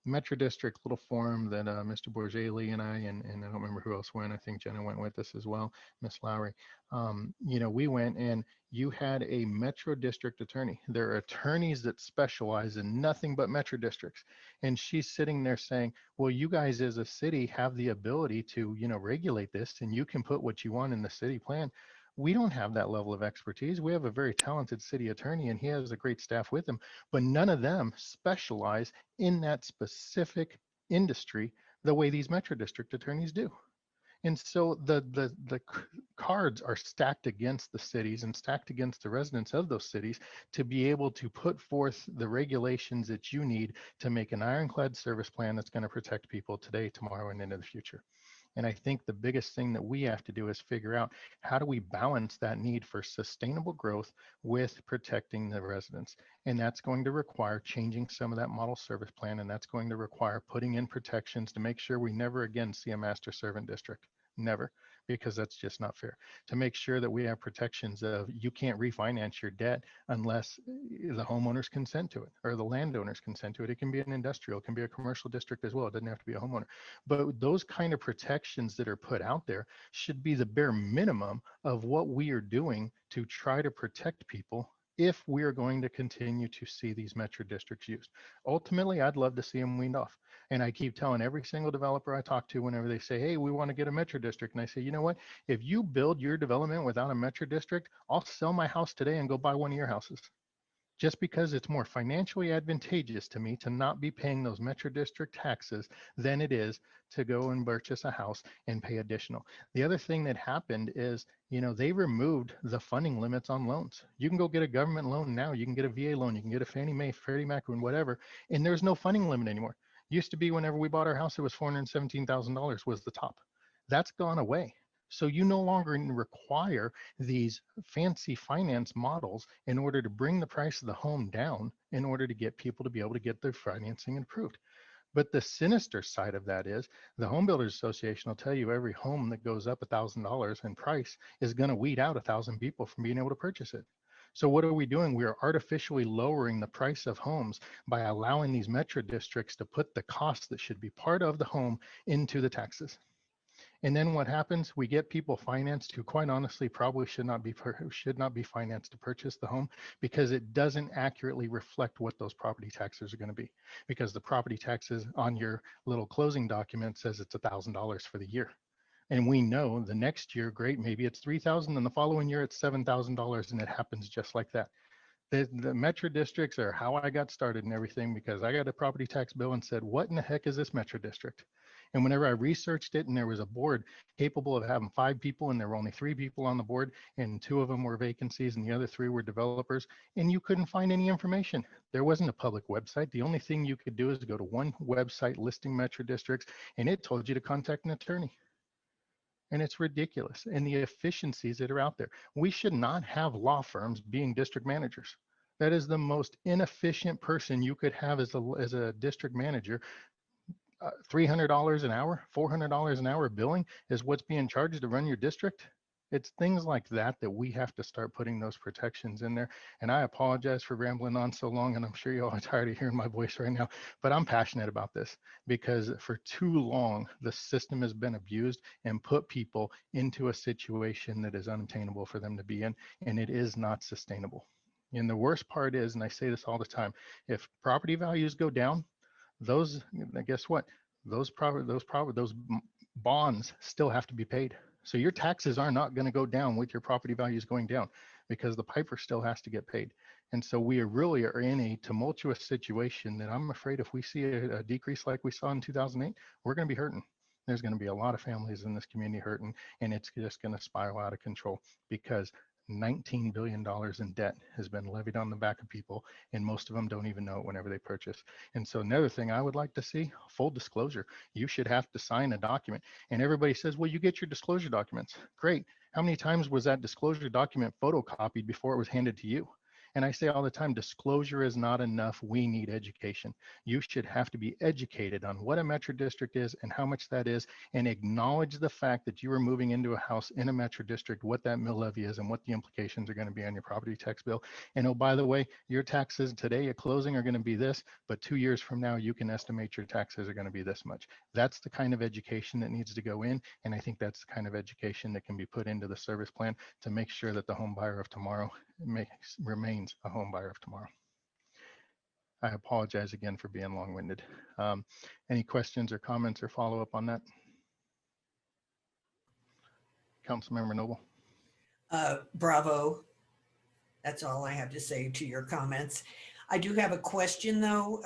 Metro District little forum that Mr. Bourget and I, and I don't remember who else went, I think Jenna went with us as well, Miss Lowry. You know, we went and you had a Metro District attorney. There are attorneys that specialize in nothing but Metro Districts. And she's sitting there saying, well, you guys as a city have the ability to, you know, regulate this, and you can put what you want in the city plan. We don't have that level of expertise. We have a very talented city attorney and he has a great staff with him, but none of them specialize in that specific industry the way these Metro District attorneys do. And so the cards are stacked against the cities and stacked against the residents of those cities to be able to put forth the regulations that you need to make an ironclad service plan that's going to protect people today, tomorrow, and into the future. And I think the biggest thing that we have to do is figure out how do we balance that need for sustainable growth with protecting the residents. And that's going to require changing some of that model service plan. And that's going to require putting in protections to make sure we never again see a master servant district. Never, because that's just not fair. To make sure that we have protections of you can't refinance your debt unless the homeowners consent to it or the landowners consent to it. It can be an industrial, it can be a commercial district as well. It doesn't have to be a homeowner. But those kind of protections that are put out there should be the bare minimum of what we are doing to try to protect people if we are going to continue to see these metro districts used. Ultimately, I'd love to see them weaned off. And I keep telling every single developer I talk to whenever they say, hey, we want to get a metro district. And I say, you know what? If you build your development without a metro district, I'll sell my house today and go buy one of your houses. Just because it's more financially advantageous to me to not be paying those metro district taxes than it is to go and purchase a house and pay additional. The other thing that happened is, you know, they removed the funding limits on loans. You can go get a government loan now. You can get a VA loan. You can get a Fannie Mae, Freddie Mac, and whatever. And there's no funding limit anymore. Used to be whenever we bought our house, it was $417,000 was the top. That's gone away. So you no longer require these fancy finance models in order to bring the price of the home down in order to get people to be able to get their financing approved. But the sinister side of that is the Home Builders Association will tell you every home that goes up $1,000 in price is going to weed out 1,000 people from being able to purchase it. So what are we doing? We are artificially lowering the price of homes by allowing these metro districts to put the cost that should be part of the home into the taxes. And then what happens? We get people financed who quite honestly probably should not be financed to purchase the home because it doesn't accurately reflect what those property taxes are going to be. Because the property taxes on your little closing document says it's $1,000 for the year. And we know the next year, great, maybe it's $3,000 and the following year it's $7,000 and it happens just like that. The metro districts are how I got started and everything because I got a property tax bill and said, what in the heck is this metro district? And whenever I researched it and there was a board capable of having 5 people and there were only 3 people on the board and 2 of them were vacancies and the other 3 were developers and you couldn't find any information. There wasn't a public website. The only thing you could do is go to one website listing metro districts and it told you to contact an attorney. And it's ridiculous. And the efficiencies that are out there. We should not have law firms being district managers. That is the most inefficient person you could have as a district manager. $300 an hour, $400 an hour billing is what's being charged to run your district. It's things like that that we have to start putting those protections in there. And I apologize for rambling on so long, and I'm sure you all are tired of hearing my voice right now, but I'm passionate about this because for too long, the system has been abused and put people into a situation that is unattainable for them to be in, and it is not sustainable. And the worst part is, and I say this all the time, if property values go down, guess what? Those bonds still have to be paid. So your taxes are not going to go down with your property values going down because the piper still has to get paid. And so we really are in a tumultuous situation that I'm afraid if we see a decrease like we saw in 2008, we're going to be hurting. There's going to be a lot of families in this community hurting, and it's just going to spiral out of control because $19 billion in debt has been levied on the back of people, and most of them don't even know it whenever they purchase. And so another thing I would like to see, full disclosure. You should have to sign a document. And everybody says, well, you get your disclosure documents. Great. How many times was that disclosure document photocopied before it was handed to you? And I say all the time, disclosure is not enough. We need education. You should have to be educated on what a metro district is and how much that is, and acknowledge the fact that you are moving into a house in a metro district, what that mill levy is and what the implications are going to be on your property tax bill. And oh, by the way, your taxes today at closing are going to be this, but 2 years from now, you can estimate your taxes are going to be this much. That's the kind of education that needs to go in. And I think that's the kind of education that can be put into the service plan to make sure that the home buyer of tomorrow remains a home buyer of tomorrow. I apologize again for being long-winded. Any questions or comments or follow-up on that? Councilmember Noble. Bravo. That's all I have to say to your comments. I do have a question though.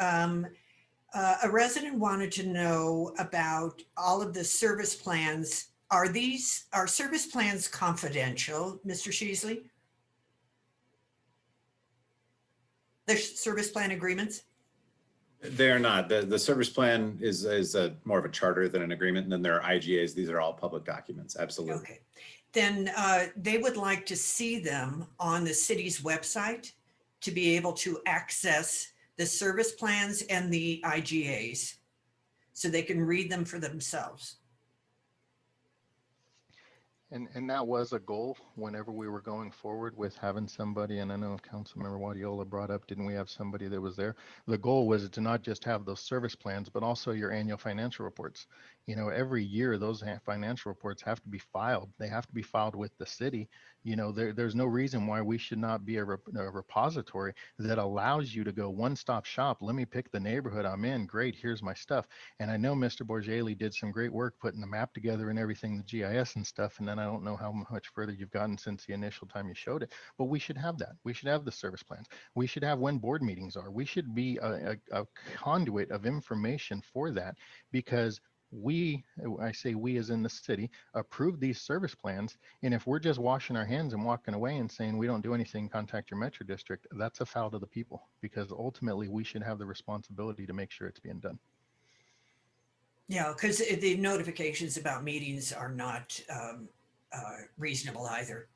A resident wanted to know about all of the service plans. Are service plans confidential, Mr. Sheasley? The service plan agreements? They're not. The service plan is more of a charter than an agreement. And then there are IGAs. These are all public documents. Absolutely. Okay. Then they would like to see them on the city's website to be able to access the service plans and the IGAs so they can read them for themselves. And that was a goal whenever we were going forward with having somebody, and I know Councilmember Wadiola brought up, didn't we have somebody that was there? The goal was to not just have those service plans, but also your annual financial reports. You know, every year those financial reports have to be filed. They have to be filed with the city. You know, there's no reason why we should not be a repository that allows you to go one-stop shop. Let me pick the neighborhood I'm in. Great, here's my stuff. And I know Mr. Borgelli did some great work putting the map together and everything, the GIS and stuff. And then I don't know how much further you've gotten since the initial time you showed it, but we should have that. We should have the service plans. We should have when board meetings are. We should be a conduit of information for that, because I say we as in the city, approve these service plans. And if we're just washing our hands and walking away and saying we don't do anything, contact your Metro District, that's a foul to the people, because ultimately we should have the responsibility to make sure it's being done. Yeah, because the notifications about meetings are not reasonable either.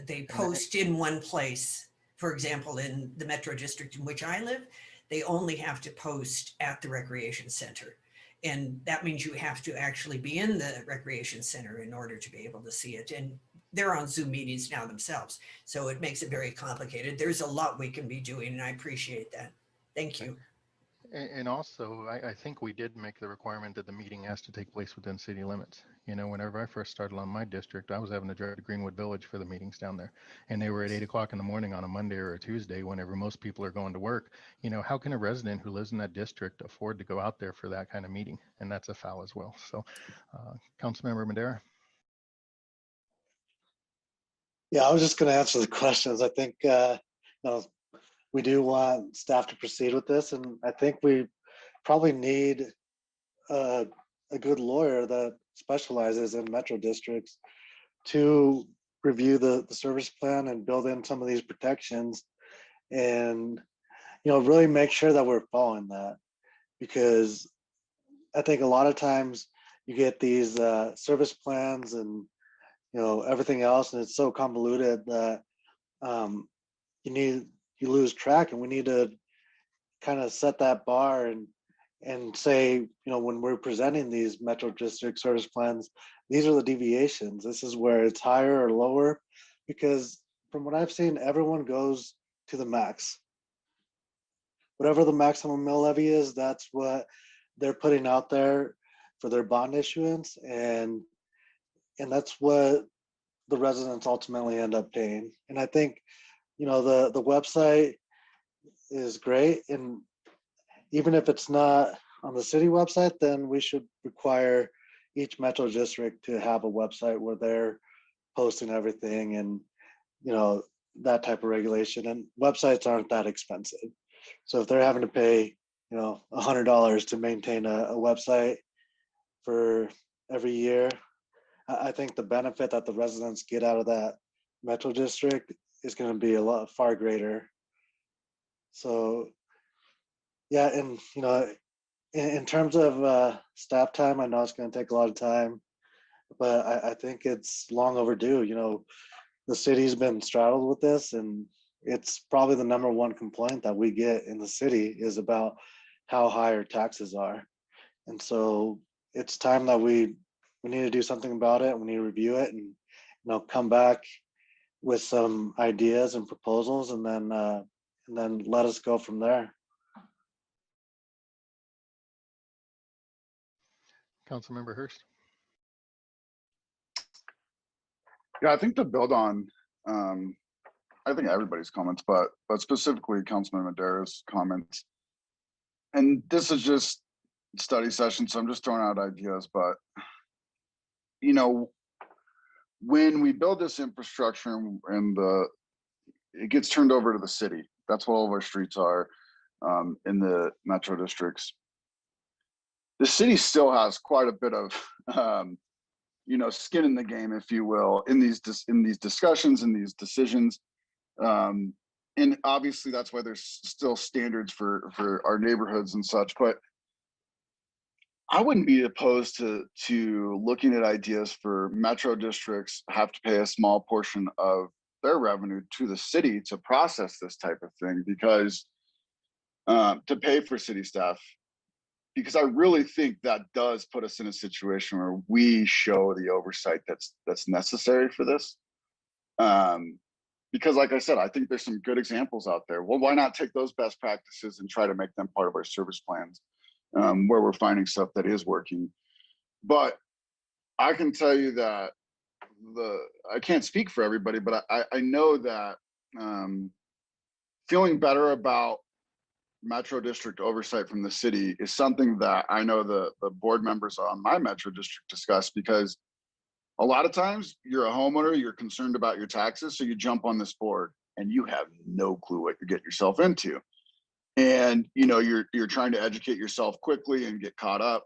They post in one place. For example, in the Metro District in which I live, they only have to post at the recreation center. And that means you have to actually be in the recreation center in order to be able to see it. And they're on Zoom meetings now themselves. So it makes it very complicated. There's a lot we can be doing, and I appreciate that. Thank you. And also, I think we did make the requirement that the meeting has to take place within city limits. You know, whenever I first started on my district, I was having to drive to Greenwood Village for the meetings down there. And they were at 8 o'clock in the morning on a Monday or a Tuesday, whenever most people are going to work. You know, how can a resident who lives in that district afford to go out there for that kind of meeting? And that's a foul as well. So, Councilmember Madera. Yeah, I was just going to answer the questions. I think, we do want staff to proceed with this, and I think we probably need a good lawyer that specializes in metro districts to review the service plan and build in some of these protections, and really make sure that we're following that, because I think a lot of times you get these service plans and everything else, and it's so convoluted that you lose track, and we need to kind of set that bar and say, when we're presenting these metro district service plans, these are the deviations. This is where it's higher or lower, because from what I've seen, everyone goes to the max. Whatever the maximum mill levy is, that's what they're putting out there for their bond issuance, and that's what the residents ultimately end up paying. And I think the website is great, and even if it's not on the city website, then we should require each metro district to have a website where they're posting everything, and that type of regulation. And websites aren't that expensive, so if they're having to pay $100 to maintain a website for every year, I think the benefit that the residents get out of that metro district is going to be far greater. So yeah, and in terms of staff time, I know it's going to take a lot of time, but I think it's long overdue. The city's been straddled with this, and it's probably the #1 complaint that we get in the city is about how high our taxes are. And so it's time that we need to do something about it. We need to review it and come back with some ideas and proposals, and then let us go from there. Councilmember Hurst. Yeah, I think to build on, I think everybody's comments, but specifically Councilman Madera's comments. And this is just study session, so I'm just throwing out ideas, but when we build this infrastructure and it gets turned over to the city, that's what all of our streets are in the metro districts. The city still has quite a bit of skin in the game, if you will, in these discussions and these decisions. And obviously that's why there's still standards for our neighborhoods and such. But I wouldn't be opposed to looking at ideas for metro districts have to pay a small portion of their revenue to the city to process this type of thing, because to pay for city staff, because I really think that does put us in a situation where we show the oversight that's necessary for this. Because like I said, I think there's some good examples out there. Well, why not take those best practices and try to make them part of our service plans, where we're finding stuff that is working. But I can tell you that I can't speak for everybody, but I know that feeling better about metro district oversight from the city is something that I know the board members on my metro district discuss, because a lot of times you're a homeowner, you're concerned about your taxes, so you jump on this board and you have no clue what you're getting yourself into. And you're trying to educate yourself quickly and get caught up.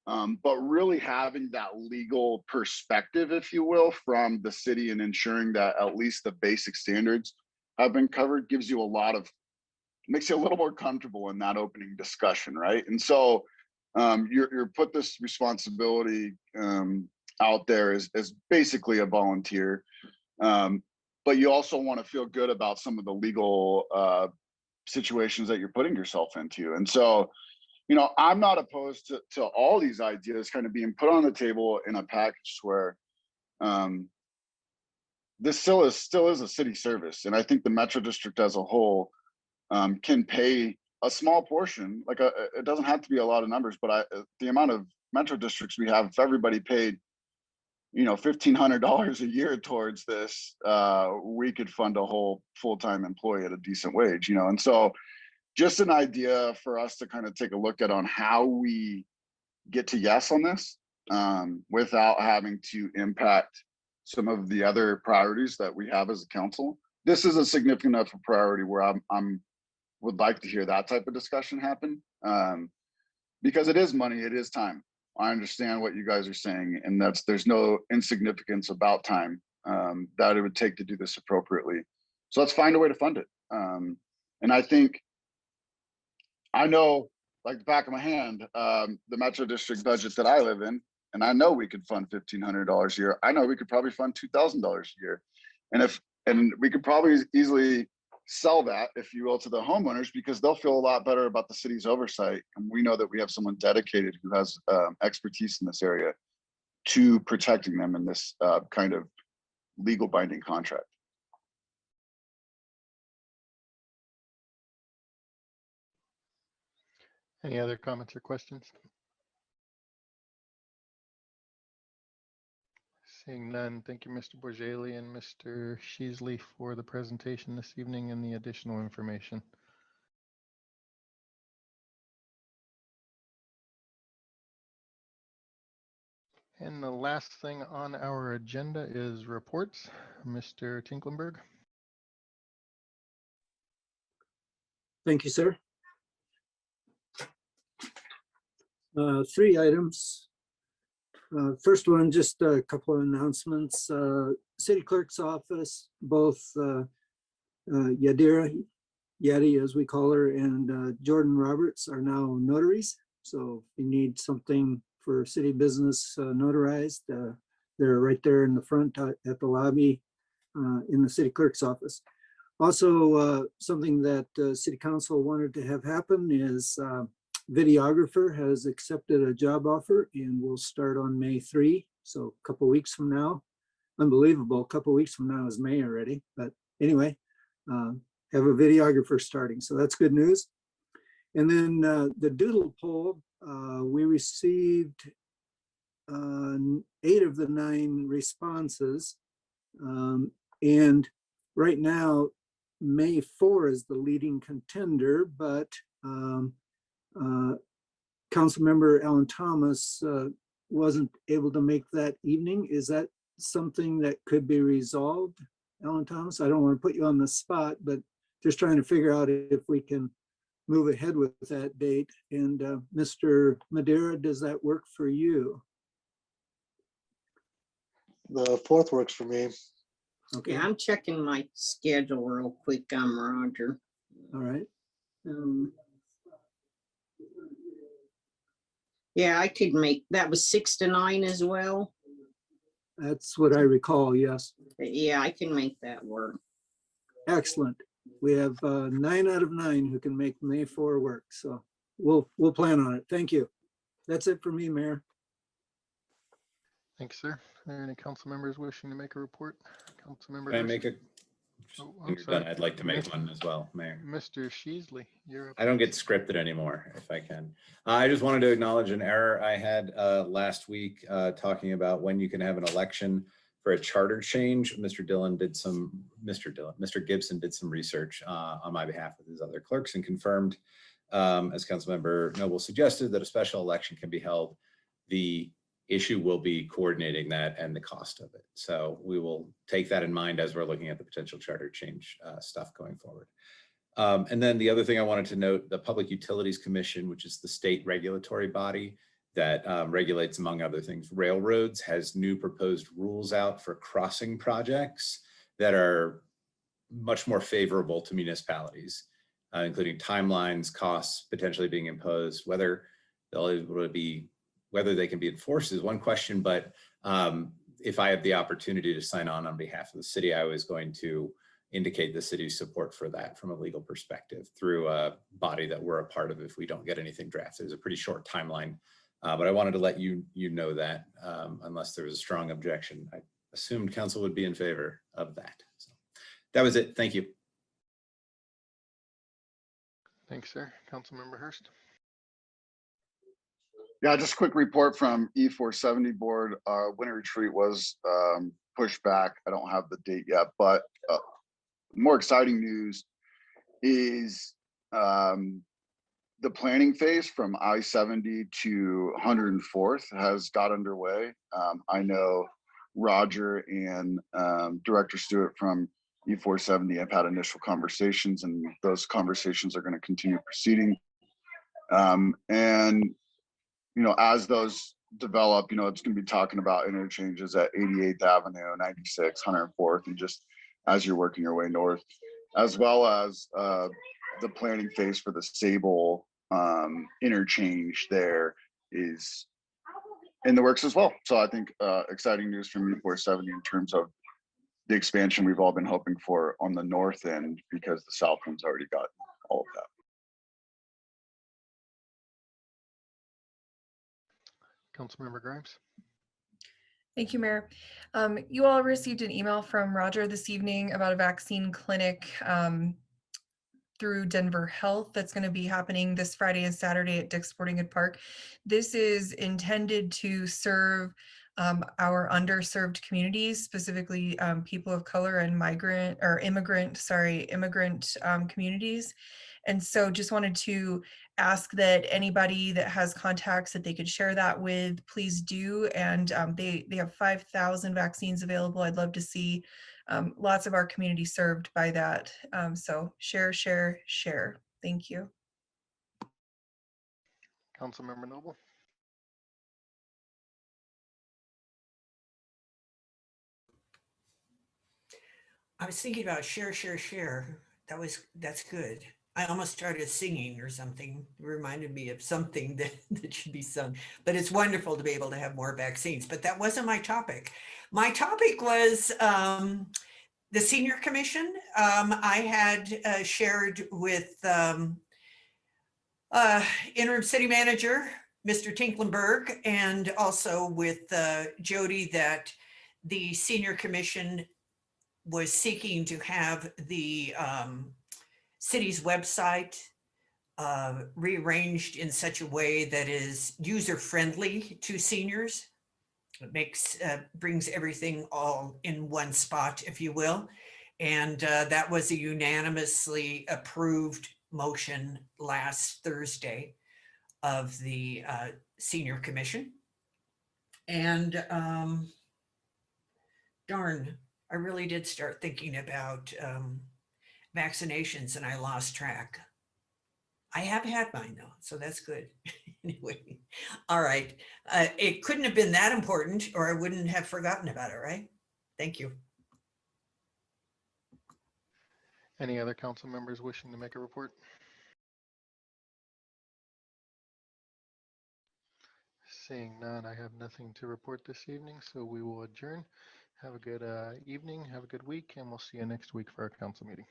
But really having that legal perspective, if you will, from the city and ensuring that at least the basic standards have been covered gives you makes you a little more comfortable in that opening discussion, right? And so you're put this responsibility out there as basically a volunteer, but you also want to feel good about some of the legal situations that you're putting yourself into. And so, I'm not opposed to all these ideas kind of being put on the table in a package where this still is a city service. And I think the Metro District as a whole can pay a small portion, it doesn't have to be a lot of numbers, but the amount of Metro Districts we have, if everybody paid, $1,500 a year towards this, we could fund a whole full-time employee at a decent wage, and so just an idea for us to kind of take a look at on how we get to yes on this without having to impact some of the other priorities that we have as a council. This is a significant enough priority where I'm would like to hear that type of discussion happen, because it is money, it is time. I understand what you guys are saying, and there's no insignificance about time that it would take to do this appropriately. So let's find a way to fund it. And I know, like the back of my hand, the Metro District budget that I live in, and I know we could fund $1,500 a year. I know we could probably fund $2,000 a year. And we could probably easily sell that, if you will, to the homeowners, because they'll feel a lot better about the city's oversight. And we know that we have someone dedicated who has expertise in this area to protecting them in this kind of legal binding contract. Any other comments or questions? Seeing none, thank you, Mr. Bourget and Mr. Sheasley, for the presentation this evening and the additional information. And the last thing on our agenda is reports. Mr. Tinklenberg. Thank you, sir. 3 items. First one, just a couple of announcements. City Clerk's office, both Yadira, Yadi as we call her, and Jordan Roberts are now notaries. So if you need something for city business notarized, they're right there in the front at the lobby in the City Clerk's office. Also, something that City Council wanted to have happen is videographer has accepted a job offer and will start on May 3. So a couple weeks from now. Unbelievable, a couple weeks from now is May already. But anyway, have a videographer starting. So that's good news. And then the doodle poll, we received 8 of the 9 responses. And right now, May 4 is the leading contender, but Councilmember Alan Thomas wasn't able to make that evening. Is that something that could be resolved, Alan Thomas? I don't want to put you on the spot, but just trying to figure out if we can move ahead with that date. And Mr. Madeira, does that work for you? The 4th works for me. Okay, Yeah, I'm checking my schedule real quick. I'm Roger. all right. Yeah, I could make, that was 6 to 9 as well. That's what I recall, yes. Yeah, I can make that work. Excellent. We have 9 out of 9 who can make May 4 work, so we'll plan on it. Thank you. That's it for me, Mayor. Thanks, sir. Are there any council members wishing to make a report? Councilmember Can I Hurst? make a, Oh, when I'm you're sorry. done, I'd like to make one as well, Mayor. Mr. Sheasley, you're up. I don't get scripted anymore, if I can. I just wanted to acknowledge an error I had last week talking about when you can have an election for a charter change. Mr. Gibson did some research on my behalf with his other clerks and confirmed, as Councilmember Noble suggested, that a special election can be held. The issue will be coordinating that and the cost of it. So we will take that in mind as we're looking at the potential charter change stuff going forward. And then the other thing I wanted to note, the Public Utilities Commission, which is the state regulatory body that regulates, among other things, railroads, has new proposed rules out for crossing projects that are much more favorable to municipalities, including timelines, costs potentially being imposed, whether they can be enforced is one question, but if I have the opportunity to sign on behalf of the city, I was going to indicate the city's support for that from a legal perspective through a body that we're a part of if we don't get anything drafted. It's a pretty short timeline, but I wanted to let you know that unless there was a strong objection. I assumed council would be in favor of that. So that was it. Thank you. Thanks, sir. Councilmember Hurst. Yeah, just a quick report from E470 board. Winter retreat was pushed back. I don't have the date yet, but more exciting news is the planning phase from I-70 to 104th has got underway. I know Roger and Director Stewart from E470 have had initial conversations, and those conversations are going to continue proceeding. And as those develop, it's going to be talking about interchanges at 88th Avenue, 96, 104th, and just as you're working your way north, as well as the planning phase for the Sable interchange there is in the works as well. So I think exciting news from E470 in terms of the expansion we've all been hoping for on the north end, because the south one's already got all of that. Councilmember Grimes. Thank you, Mayor. You all received an email from Roger this evening about a vaccine clinic through Denver Health that's going to be happening this Friday and Saturday at Dick's Sporting Good Park. This is intended to serve our underserved communities, specifically people of color and immigrant communities. And so just wanted to ask that anybody that has contacts that they could share that with, please do. And they have 5,000 vaccines available. I'd love to see lots of our community served by that. So share, share, share. Thank you. Councilmember Noble. I was thinking about share, share, share. That's good. I almost started singing or something. It reminded me of something that should be sung, but it's wonderful to be able to have more vaccines. But that wasn't my topic. My topic was the Senior Commission. I had shared with Interim City Manager, Mr. Tinklenberg, and also with Jody that the Senior Commission was seeking to have the city's website rearranged in such a way that is user-friendly to seniors. It brings everything all in one spot, if you will. And that was a unanimously approved motion last Thursday of the Senior Commission. And darn, I really did start thinking about vaccinations and I lost track. I have had mine though, so that's good. Anyway, all right. It couldn't have been that important or I wouldn't have forgotten about it, right? Thank you. Any other council members wishing to make a report? Seeing none, I have nothing to report this evening, so we will adjourn. Have a good evening, have a good week, and we'll see you next week for our council meeting.